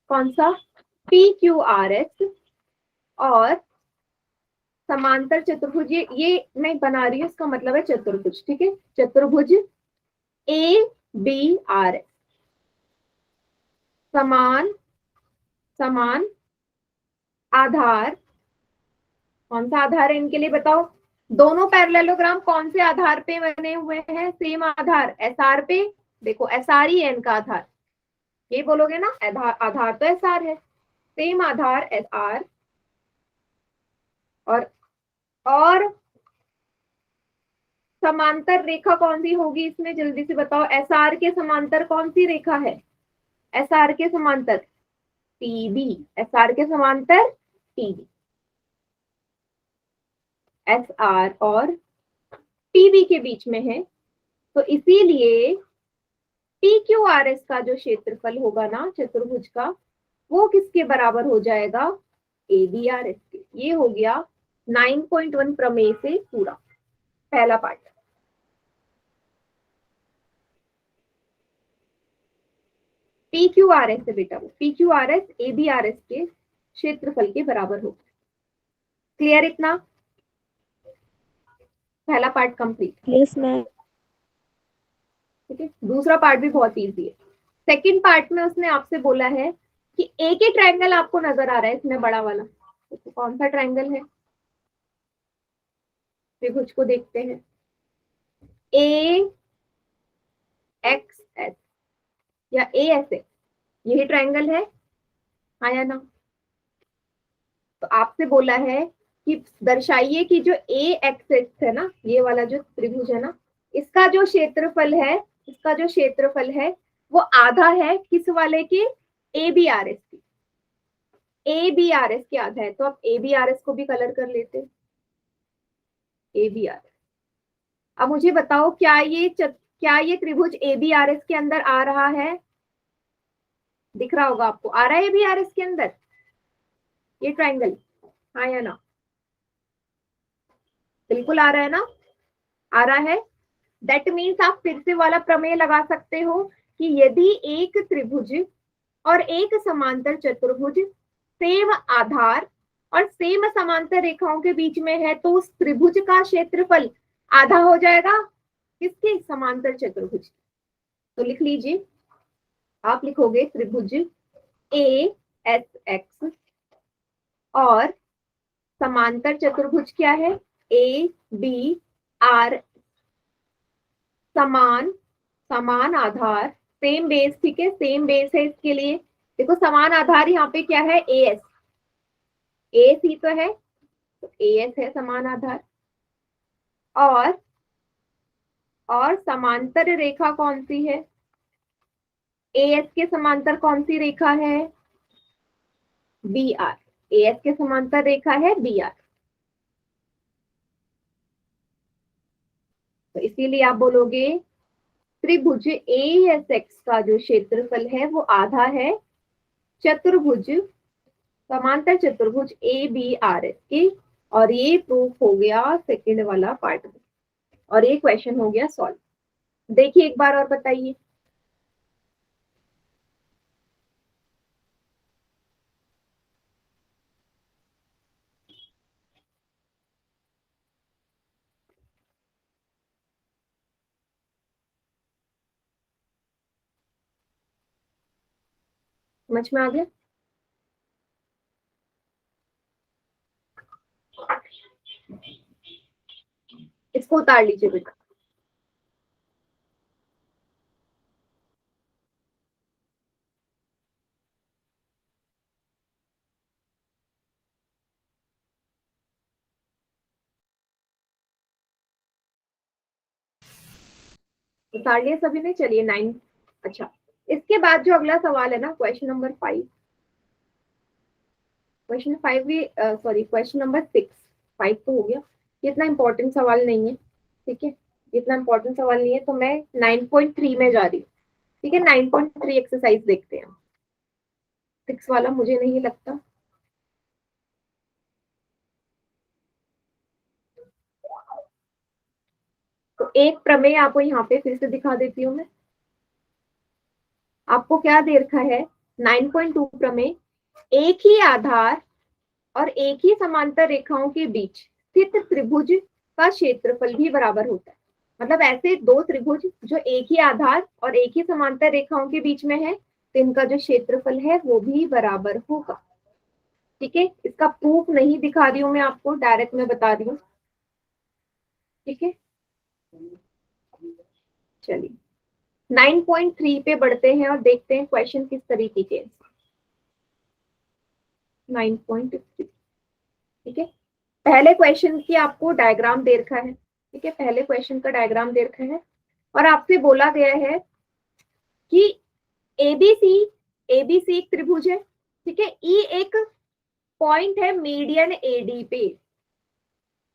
कौन सा? PQRS और समांतर चतुर्भुज, ये मैं बना रही हूँ, इसका मतलब है चतुर्भुज, ठीक है, चतुर्भुज ABRS समान समान आधार। कौन सा आधार है इनके लिए बताओ? दोनों पैरेललोग्राम कौन से आधार पे बने हुए हैं? सेम आधार, SR पे। देखो SR ही है इनका आधार, ये बोलोगे ना, आधार तो SR है, सेम आधार SR। और समांतर रेखा कौन सी होगी इसमें, जल्दी से बताओ। SR के समांतर कौन सी रेखा है? SR के समांतर TB, SR के समांतर TB। SR और TB के बीच में है, तो इसीलिए PQRS का जो क्षेत्रफल होगा ना चतुर्भुज का, वो किसके बराबर हो जाएगा? ABRS के। ये हो गया 9.1 प्रमेय से पूरा पहला पार्ट। PQRS है बेटा, वो PQRS ABRS के क्षेत्रफल के बराबर होगा। क्लियर इतना? पहला पार्ट कंप्लीट। Yes ma'am. ठीक है, दूसरा पार्ट भी बहुत इजी है। सेकंड पार्ट में उसने आपसे बोला है कि एक ही ट्रायंगल आपको नजर आ रहा है इसमें, बड़ा वाला तो कौन सा ट्रायंगल है, त्रिभुज को देखते हैं। ए एक्स एस या ए एस एक्स, यही ट्रायंगल है, हाँ या ना। तो आपसे बोला है कि दर्शाइए कि जो ए एक्सेस है ना, ये वाला जो त्रिभुज है ना, इसका जो क्षेत्रफल है, इसका जो क्षेत्रफल है वो आधा है किस वाले के, ए बी आर एस की, ए बी आर एस के आधा है। तो आप ए बी आर एस को भी कलर कर लेते, ए बी आर एस। अब मुझे बताओ क्या ये त्रिभुज ए बी आर एस के अंदर आ रहा है, दिख रहा होगा आपको, आ रहा है ए बी आर एस के अंदर ये ट्रायंगल, हाँ या ना। बिल्कुल आ रहा है ना, आ रहा है। दैट मीन्स आप फिर से वाला प्रमेय लगा सकते हो कि यदि एक त्रिभुज और एक समांतर चतुर्भुज सेम आधार और सेम समांतर रेखाओं के बीच में है तो उस त्रिभुज का क्षेत्रफल आधा हो जाएगा किसके, समांतर चतुर्भुज। तो लिख लीजिए, आप लिखोगे त्रिभुज ए एस एक्स और समांतर चतुर्भुज क्या है, ए बी आर, समान समान आधार, सेम बेस, ठीक है, सेम बेस है इसके लिए। देखो समान आधार यहाँ पे क्या है, ए एस, ए एस ही तो है, तो ए एस है समान आधार। और समांतर रेखा कौन सी है, ए एस के समांतर कौन सी रेखा है, बी आर, ए एस के समांतर रेखा है बी आर। तो इसीलिए आप बोलोगे त्रिभुज ए एस एक्स का जो क्षेत्रफल है वो आधा है चतुर्भुज, समांतर चतुर्भुज ए बी आर एस की। और ये प्रूफ हो गया सेकेंड वाला पार्ट में, और ये क्वेश्चन हो गया सॉल्व। देखिए एक बार और बताइए। समझ में आ गया। इसको उतार लीजिए बेटा। उतार लिया सभी ने, चलिए 9। अच्छा, इसके बाद जो अगला सवाल है ना, क्वेश्चन नंबर 5, क्वेश्चन 5 भी सॉरी क्वेश्चन नंबर 6, 5 तो हो गया, ये इतना इंपॉर्टेंट सवाल नहीं है, ठीक है, इतना इंपॉर्टेंट सवाल नहीं है। तो मैं 9.3 में जा रही हूँ, ठीक है, 9.3 एक्सरसाइज देखते हैं। 6 वाला मुझे नहीं लगता। तो एक प्रमेय आपको यहाँ पे फिर से दिखा देती हूँ मैं। आपको क्या दे रखा है, 9.2 प्रमेय, एक ही आधार और एक ही समांतर रेखाओं के बीच स्थित त्रिभुज का क्षेत्रफल भी बराबर होता है। मतलब ऐसे दो त्रिभुज जो एक ही आधार और एक ही समांतर रेखाओं के बीच में है, तो इनका जो क्षेत्रफल है वो भी बराबर होगा। ठीक है, इसका प्रूफ नहीं दिखा रही हूँ मैं आपको, डायरेक्ट मैं बता रही हूँ। ठीक है, चलिए 9.3 पे बढ़ते हैं और देखते हैं क्वेश्चन किस तरीके के। 9.3, ठीक है, पहले क्वेश्चन की आपको डायग्राम दे रखा है, ठीक है, पहले क्वेश्चन का डायग्राम दे रखा है और आपसे बोला गया है कि एबीसी, एबीसी एक त्रिभुज है, ठीक है, ई एक पॉइंट है मीडियन एडी पे,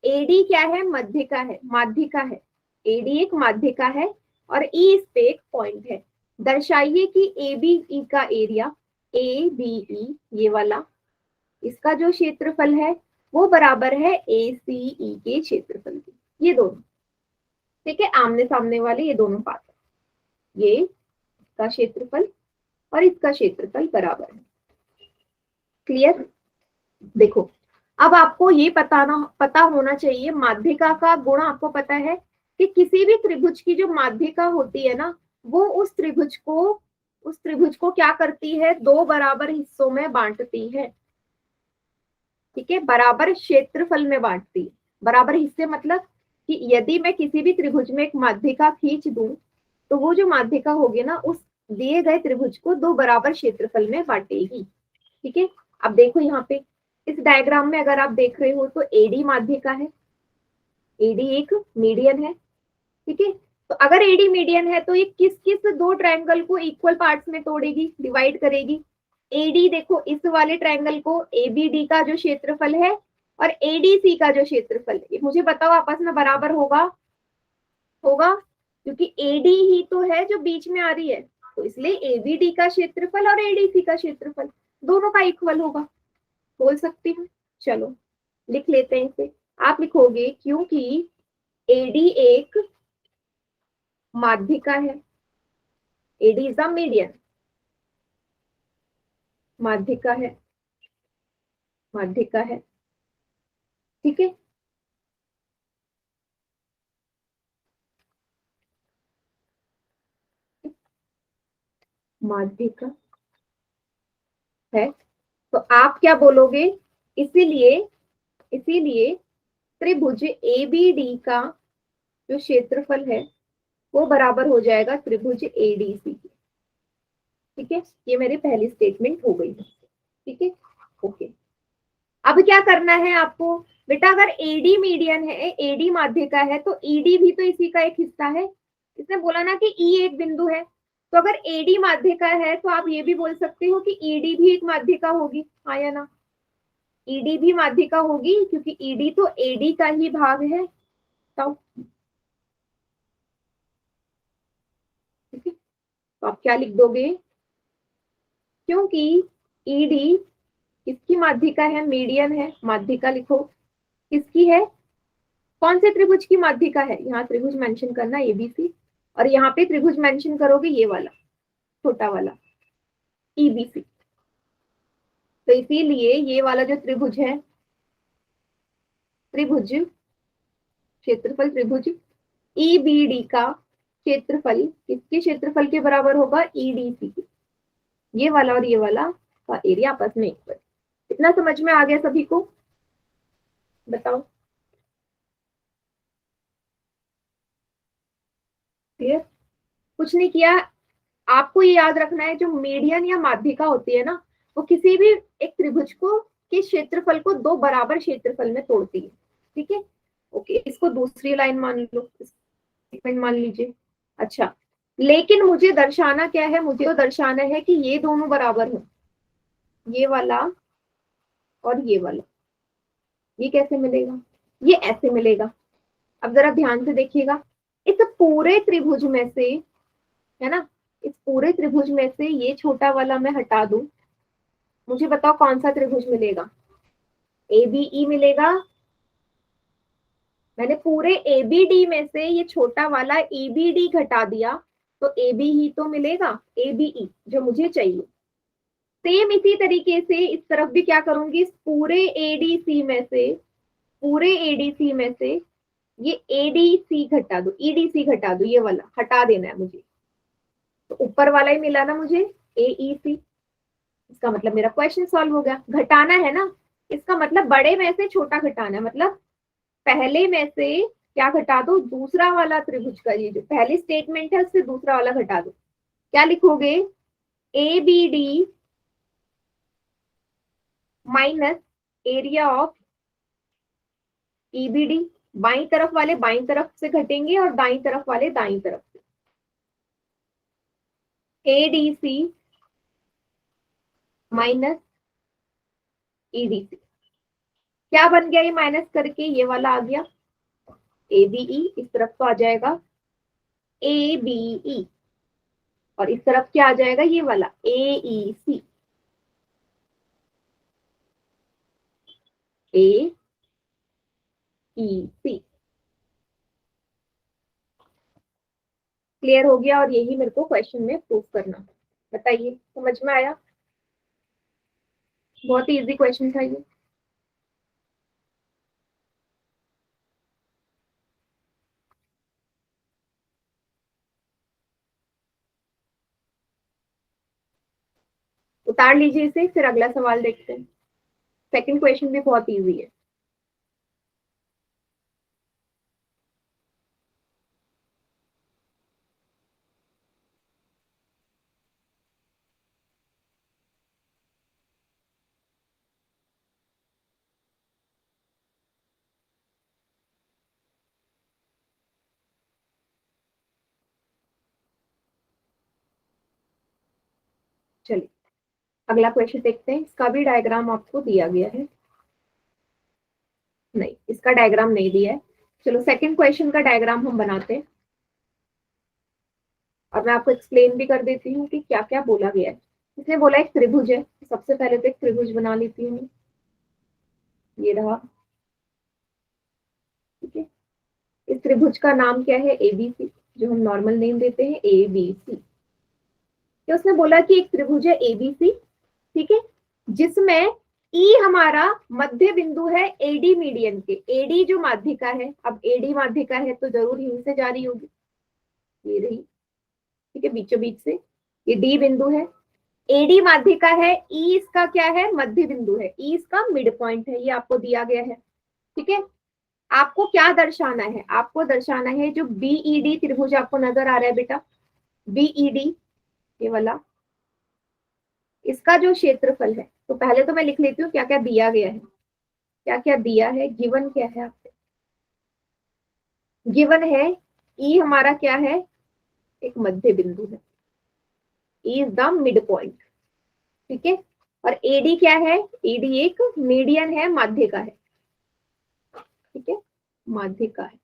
एडी क्या है, मध्यिका है, माध्यिका है, एडी एक माध्यिका है और ई इस पे एक पॉइंट है। दर्शाइए कि ए बी ई का एरिया, ए बी ई ये वाला, इसका जो क्षेत्रफल है वो बराबर है ए सी ई के क्षेत्रफल के। ये दोनों, ठीक है, आमने सामने वाले ये दोनों पास है, ये इसका क्षेत्रफल और इसका क्षेत्रफल बराबर है। क्लियर। देखो अब आपको ये पता होना चाहिए, माध्यिका का गुण आपको पता है कि किसी भी त्रिभुज की जो माध्यिका होती है ना, वो उस त्रिभुज को क्या करती है, दो बराबर हिस्सों में बांटती है। ठीक है, बराबर क्षेत्रफल में बांटती है। बराबर हिस्से मतलब कि यदि मैं किसी भी त्रिभुज में एक माध्यिका खींच दूं तो वो जो माध्यिका होगी ना उस दिए गए त्रिभुज को दो बराबर क्षेत्रफल में बांटेगी। ठीक है, अब देखो यहाँ पे इस डायग्राम में अगर आप देख रहे हो तो एडी माध्यिका है, एडी एक मीडियन है। ठीक है, तो अगर एडी मीडियन है तो ये किस किस दो ट्रायंगल को इक्वल पार्ट्स में तोड़ेगी, डिवाइड करेगी। एडी देखो इस वाले ट्रायंगल को एबीडी का जो क्षेत्रफल है और एडीसी का जो क्षेत्रफल है, मुझे बताओ आपस में बराबर होगा? होगा, क्योंकि एडी ही तो है जो बीच में आ रही है, तो इसलिए एबीडी का क्षेत्रफल और एडीसी का क्षेत्रफल दोनों का इक्वल होगा। बोल सकती हूँ, चलो लिख लेते हैं इसे। आप लिखोगे क्योंकि एडी एक माध्यिका है, एडी इज अ मीडियन, माध्यिका है, माध्यिका है। ठीक है, माध्यिका है, तो आप क्या बोलोगे? इसीलिए इसीलिए त्रिभुज एबीडी का जो क्षेत्रफल है वो बराबर हो जाएगा त्रिभुज एडीसी के। ठीक है, ये मेरी पहली स्टेटमेंट हो गई। ठीक है, ओके। अब क्या करना है आपको? बेटा अगर एडी मीडियन है, एडी माध्यिका है, तो ईडी भी तो इसी का एक हिस्सा है। इसने बोला ना कि ई एक बिंदु है, तो अगर एडी माध्यिका है तो आप ये भी बोल सकते हो कि ईडी भी एक माध्यिका होगी, हाँ या ना? ईडी भी माध्यिका होगी क्योंकि ईडी तो एडी का ही भाग है। तो ठीक है, तो आप क्या लिख दोगे? क्योंकि ईडी किसकी माध्यिका है? मीडियन है, माध्यिका लिखो। किसकी है? कौन से त्रिभुज की माध्यिका है? यहाँ त्रिभुज मेंशन करना एबीसी, और यहाँ पे त्रिभुज मेंशन करोगे ये वाला छोटा वाला ईबीसी। तो इसीलिए ये वाला जो त्रिभुज है, त्रिभुज क्षेत्रफल त्रिभुज ईबीडी का क्षेत्रफल किसके क्षेत्रफल के बराबर होगा? ईडीसी के। ये वाला और ये वाला का एरिया आपस में इक्वल। इतना समझ में आ गया सभी को? बताओ, क्लियर? कुछ नहीं किया। आपको ये याद रखना है जो मीडियन या माध्यिका होती है ना, वो किसी भी एक त्रिभुज को के क्षेत्रफल को दो बराबर क्षेत्रफल में तोड़ती है। ठीक है, ओके, इसको दूसरी लाइन मान लो, स्टेटमेंट मान लीजिए। अच्छा, लेकिन मुझे दर्शाना क्या है? मुझे तो दर्शाना है कि ये दोनों बराबर हो, ये वाला और ये वाला। ये कैसे मिलेगा? ये ऐसे मिलेगा। अब जरा ध्यान से देखिएगा, इस पूरे त्रिभुज में से, है ना, इस पूरे त्रिभुज में से ये छोटा वाला मैं हटा दूं, मुझे बताओ कौन सा त्रिभुज मिलेगा? ए बी ई मिलेगा। मैंने पूरे ए बी डी में से ये छोटा वाला ए बी डी घटा दिया, तो ए बी ही तो मिलेगा, ए बी ई जो मुझे चाहिए। सेम इसी तरीके से इस तरफ भी क्या करूंगी? इस पूरे एडीसी में से, पूरे एडीसी में से ये एडीसी घटा दो, ईडीसी घटा दो, ये वाला हटा देना है मुझे। तो ऊपर वाला ही मिला ना मुझे, एईसी। इसका मतलब मेरा क्वेश्चन सॉल्व हो गया। घटाना है ना, इसका मतलब बड़े में से छोटा घटाना है, मतलब पहले में से क्या घटा दो? दूसरा वाला त्रिभुज का, ये जो पहली स्टेटमेंट है उससे दूसरा वाला घटा दो। क्या लिखोगे? A B D minus area of EBD. बाई तरफ वाले बाई तरफ से घटेंगे और दाई तरफ वाले दाई तरफ से। ADC minus EDC. क्या बन गया? ये माइनस करके ये वाला आ गया, ए बीई इस तरफ तो आ जाएगा ए बीई, और इस तरफ क्या आ जाएगा? ये वाला ए सी, ए सी। क्लियर हो गया? और यही मेरे को क्वेश्चन में प्रूफ करना है। बताइए, समझ में आया? बहुत ही इजी क्वेश्चन था ये। उतार लीजिए इसे, फिर अगला सवाल देखते हैं। सेकंड क्वेश्चन भी बहुत इजी है। चलिए अगला क्वेश्चन देखते हैं। इसका भी डायग्राम आपको दिया गया है। नहीं, इसका डायग्राम नहीं दिया है। चलो सेकंड क्वेश्चन का डायग्राम हम बनाते हैं और मैं आपको एक्सप्लेन भी कर देती हूँ कि क्या क्या बोला गया है। इसने बोला एक त्रिभुज है, सबसे पहले तो एक त्रिभुज बना लेती हूँ। ये रहा, ठीक है। इस त्रिभुज का नाम क्या है? एबीसी, जो हम नॉर्मल नेम देते हैं एबीसी। तो उसने बोला कि एक त्रिभुज है एबीसी, ठीक है, जिसमें ई हमारा मध्य बिंदु है एडी मीडियन के। एडी जो माध्यिका है, अब एडी माध्यिका है तो जरूर यहीं से जा रही होगी, ये रही, ठीक है, बीचों बीच से। ये डी बिंदु है, एडी माध्यिका है, ई इसका क्या है? मध्य बिंदु है, ई इसका मिड पॉइंट है, ये आपको दिया गया है, ठीक है। आपको क्या दर्शाना है? आपको दर्शाना है जो बीईडी त्रिभुज आपको नजर आ रहा है बेटा, बीईडी ये वाला, इसका जो क्षेत्रफल है, तो पहले तो मैं लिख लेती हूँ क्या क्या दिया गया है। क्या क्या दिया है, गिवन क्या है आपसे? गिवन है ई हमारा क्या है? एक मध्य बिंदु है, E is the mid point, ठीक है। और एडी क्या है? एडी एक मीडियन है, माध्यिका है, ठीक है, माध्यिका है।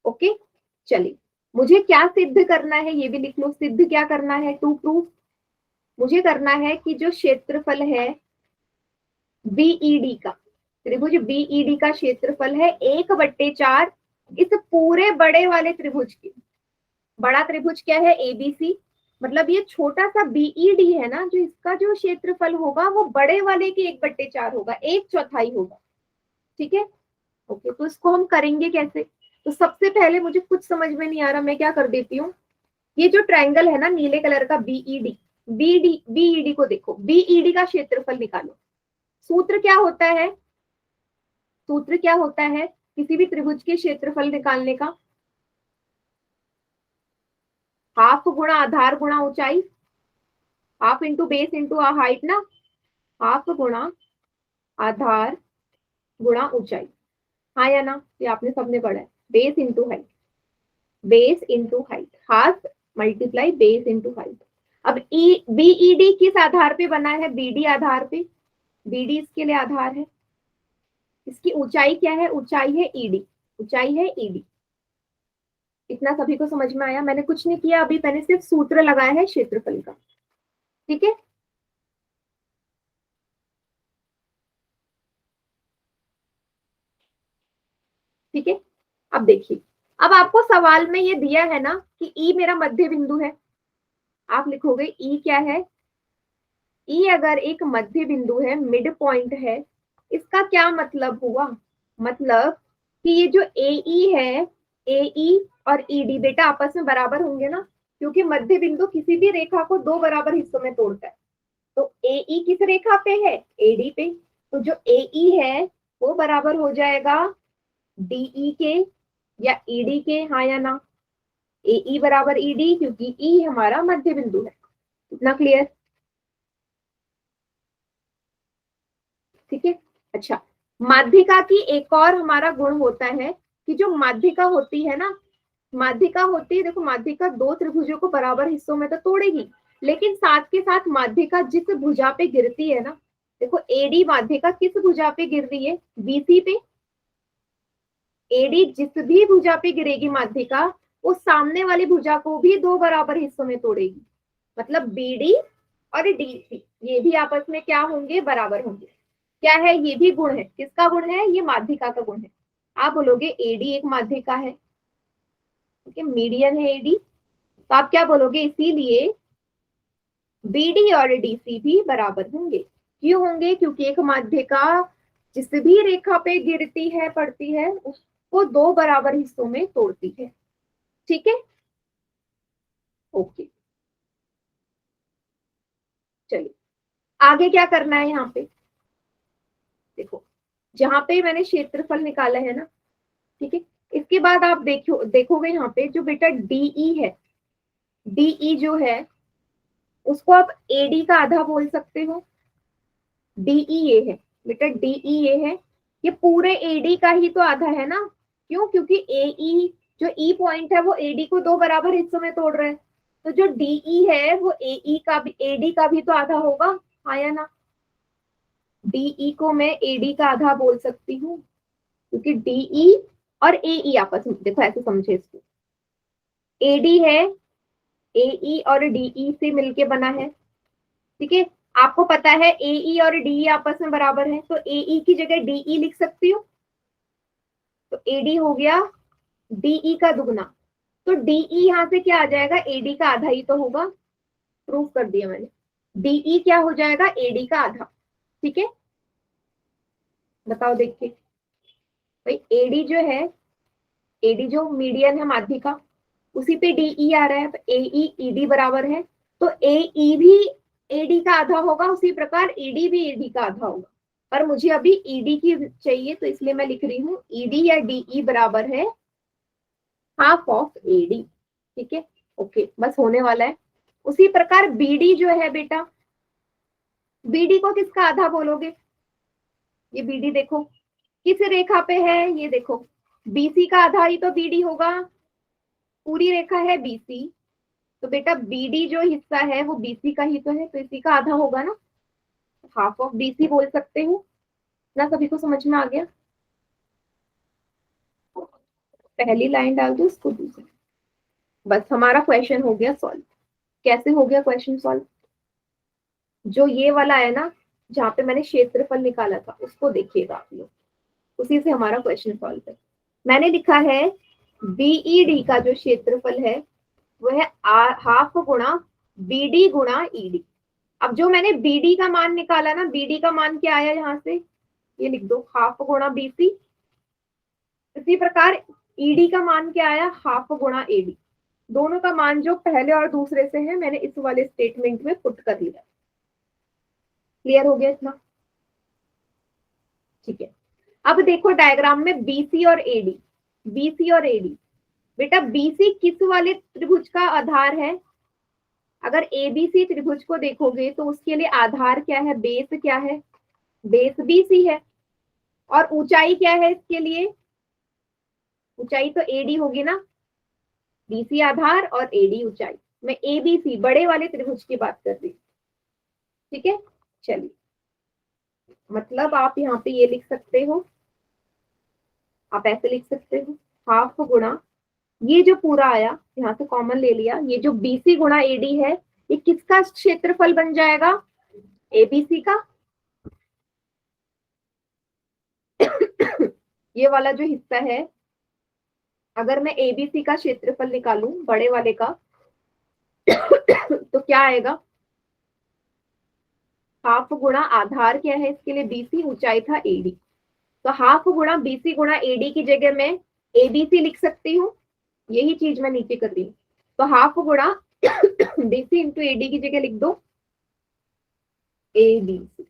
ओके, चलिए मुझे क्या सिद्ध करना है ये भी लिख लो। सिद्ध क्या करना है? टू प्रूफ, मुझे करना है कि जो क्षेत्रफल है बीईडी का, त्रिभुज बीईडी का क्षेत्रफल है 1/4 इस पूरे बड़े वाले त्रिभुज की। बड़ा त्रिभुज क्या है? एबीसी, मतलब ये छोटा सा बीईडी है ना, जो इसका जो क्षेत्रफल होगा वो बड़े वाले के 1/4 होगा, 1/4 होगा, ठीक है। ओके, तो इसको हम करेंगे कैसे? तो सबसे पहले मुझे कुछ समझ में नहीं आ रहा, मैं क्या कर देती हूँ, ये जो ट्रायंगल है ना नीले कलर का बीईडी, बीईडी को देखो, बीईडी का क्षेत्रफल निकालो। सूत्र क्या होता है? सूत्र क्या होता है किसी भी त्रिभुज के क्षेत्रफल निकालने का? हाफ गुणा आधार गुणा ऊंचाई, half into base into height ना, हाफ गुणा आधार गुणा ऊंचाई, हाँ या ना? ये आपने सबने पढ़ा है, base into height, base into height, half multiply base into height. अब ई बीईडी किस आधार पे बना है? बीडी आधार पे, बीडी इसके लिए आधार है। इसकी ऊंचाई क्या है? ऊंचाई है ईडी, ऊंचाई है ईडी। इतना सभी को समझ में आया? मैंने कुछ नहीं किया अभी, मैंने सिर्फ सूत्र लगाया है क्षेत्रफल का, ठीक है। ठीक है, अब देखिए, अब आपको सवाल में ये दिया है ना कि ई मेरा मध्य बिंदु है, आप लिखोगे ई क्या है? ई अगर एक मध्य बिंदु है, मिड पॉइंट है, इसका क्या मतलब हुआ? मतलब कि ये जो एई है, एई और ईडी बेटा आपस में बराबर होंगे ना, क्योंकि मध्य बिंदु किसी भी रेखा को दो बराबर हिस्सों में तोड़ता है। तो एई किस रेखा पे है? एडी पे। तो जो एई है वो बराबर हो जाएगा डीई के या ईडी के, हाँ या ना? एई बराबर ईडी, क्योंकि ई हमारा मध्य बिंदु है। इतना क्लियर? ठीक है, अच्छा, माध्यिका की एक और हमारा गुण होता है कि जो माध्यिका होती है ना, माध्यिका होती है, देखो माध्यिका दो त्रिभुजों को बराबर हिस्सों में तो तोड़ेगी, लेकिन साथ के साथ माध्यिका जिस भुजा पे गिरती है ना, देखो एडी माध्यिका किस भुजा पे गिर रही है? बीसी पे। एडी जिस भी भुजा पे गिरेगी माध्यिका, वो सामने वाली भुजा को भी दो बराबर हिस्सों में तोड़ेगी, मतलब बीडी और डीसी ये भी आपस में क्या होंगे? बराबर होंगे। क्या है? ये भी गुण है, किसका गुण है? ये माध्यिका का गुण है। आप बोलोगे एडी एक माध्यिका है, ठीक है, मीडियन है एडी, तो आप क्या बोलोगे? इसीलिए बीडी और डीसी भी बराबर होंगे। क्यों होंगे? क्योंकि एक माध्यिका जिस भी रेखा पे गिरती है, पड़ती है, उसको दो बराबर हिस्सों में तोड़ती है, ठीक है। ओके, चलिए आगे क्या करना है यहाँ पे? देखो जहां पे मैंने क्षेत्रफल निकाला है ना, ठीक है, इसके बाद आप देखोगे यहाँ पे जो बेटा डीई है, डीई जो है उसको आप एडी का आधा बोल सकते हो। डीई ये है बेटा, डीई ये है, ये पूरे एडी का ही तो आधा है ना। क्यों? क्योंकि एई जो ई पॉइंट है वो एडी को दो बराबर हिस्सों में तोड़ रहा है, तो जो डीई है वो एई का भी, एडी का भी तो आधा होगा, हाँ या ना। डीई को मैं एडी का आधा बोल सकती हूँ, क्योंकि डीई और एई आपस में, देखो ऐसे समझे इसको, एडी है, एई और डीई से मिलके बना है, ठीक है। आपको पता है एई और डीई आपस में बराबर है, तो एई की जगह डीई लिख सकती हूँ, तो एडी हो गया डीई का दुगना, तो डीई यहां से क्या आ जाएगा, एडी का आधा ही तो होगा, प्रूफ कर दिया मैंने। डीई क्या हो जाएगा, एडी का आधा, ठीक है। बताओ देख के भाई, एडी जो है, एडी जो मीडियन है माध्यिका, उसी पे डीई आ रहा है, तो एई ईडी बराबर है, तो एई भी एडी का आधा होगा, उसी प्रकार ईडी भी एडी का आधा होगा। पर मुझे अभी ईडी की चाहिए, तो इसलिए मैं लिख रही हूँ ईडी या डीई बराबर है हाफ ऑफ एडी, ठीक है। ओके, बस होने वाला है। उसी प्रकार बीडी जो है बेटा, बीडी को किसका आधा बोलोगे, ये बीडी देखो किस रेखा पे है, ये देखो बीसी का आधा ही तो बीडी होगा, पूरी रेखा है बीसी, तो बेटा बीडी जो हिस्सा है वो बीसी का ही तो है, तो इसी का आधा होगा ना, हाफ ऑफ बीसी बोल सकते हो ना। सभी को समझ में आ गया? पहली लाइन डाल दो, उसको दूसरी, बस हमारा क्वेश्चन हो गया सॉल्व। कैसे हो गया क्वेश्चन सॉल्व? जो ये वाला है ना, जहाँ पे मैंने क्षेत्रफल निकाला था, उसको देखिएगा आप लोग, उसी से हमारा क्वेश्चन सॉल्व है। मैंने लिखा है बीईडी का जो क्षेत्रफल है वो है हाफ गुणा बीडी गुणा ईडी। अब जो मैंने बीडी का मान निकाला ना, बीडी का मान क्या आया यहाँ से, ये लिख दो हाफ गुणा बीसी। इसी प्रकार ईडी का मान क्या आया, हाफ गुणा एडी। दोनों का मान जो पहले और दूसरे से है, मैंने इस वाले स्टेटमेंट में पुट कर दिया। क्लियर हो गया इतना? ठीक है। अब देखो डायग्राम में बीसी और एडी, बीसी और एडी, बेटा बीसी किस वाले त्रिभुज का आधार है? अगर एबीसी त्रिभुज को देखोगे तो उसके लिए आधार क्या है, बेस क्या है, बेस बीसी है। और ऊंचाई क्या है इसके लिए, ऊंचाई तो एडी होगी ना, बीसी आधार और एडी ऊंचाई। मैं एबीसी बड़े वाले त्रिभुज की बात कर रही हूँ, ठीक है। चलिए, मतलब आप यहाँ पे ये लिख सकते हो, आप ऐसे लिख सकते हो हाफ गुणा, ये जो पूरा आया यहाँ से कॉमन ले लिया, ये जो बीसी गुणा एडी है, ये किसका क्षेत्रफल बन जाएगा, एबीसी का। ये वाला जो हिस्सा है, अगर मैं एबीसी का क्षेत्रफल निकालूं बड़े वाले का, तो क्या आएगा, हाफ गुणा आधार क्या है इसके लिए, बीसी, ऊंचाई था एडी, तो हाफ गुणा बीसी गुणा एडी की जगह मैं एबीसी लिख सकती हूँ, यही चीज मैं नीचे कर रही हूँ। तो हाफ गुणा बीसी इंटू एडी की जगह लिख दो एबीसी।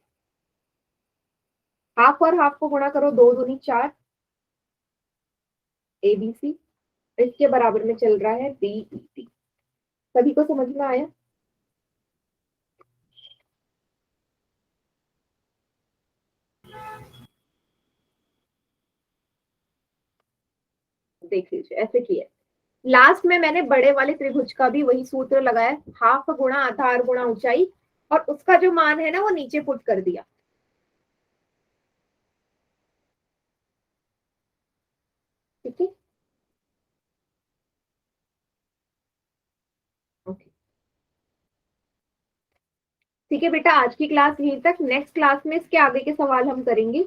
हाफ और हाफ को गुणा करो, दो दूनी चार, एबीसी, इसके बराबर में चल रहा है बीईटी। सभी को समझ में आया? देख लीजिए ऐसे किया। लास्ट में मैंने बड़े वाले त्रिभुज का भी वही सूत्र लगाया, हाफ गुणा आधार गुणा ऊंचाई, और उसका जो मान है ना वो नीचे पुट कर दिया, ठीक है। ओके, ठीक है बेटा, आज की क्लास यहीं तक। नेक्स्ट क्लास में इसके आगे के सवाल हम करेंगे।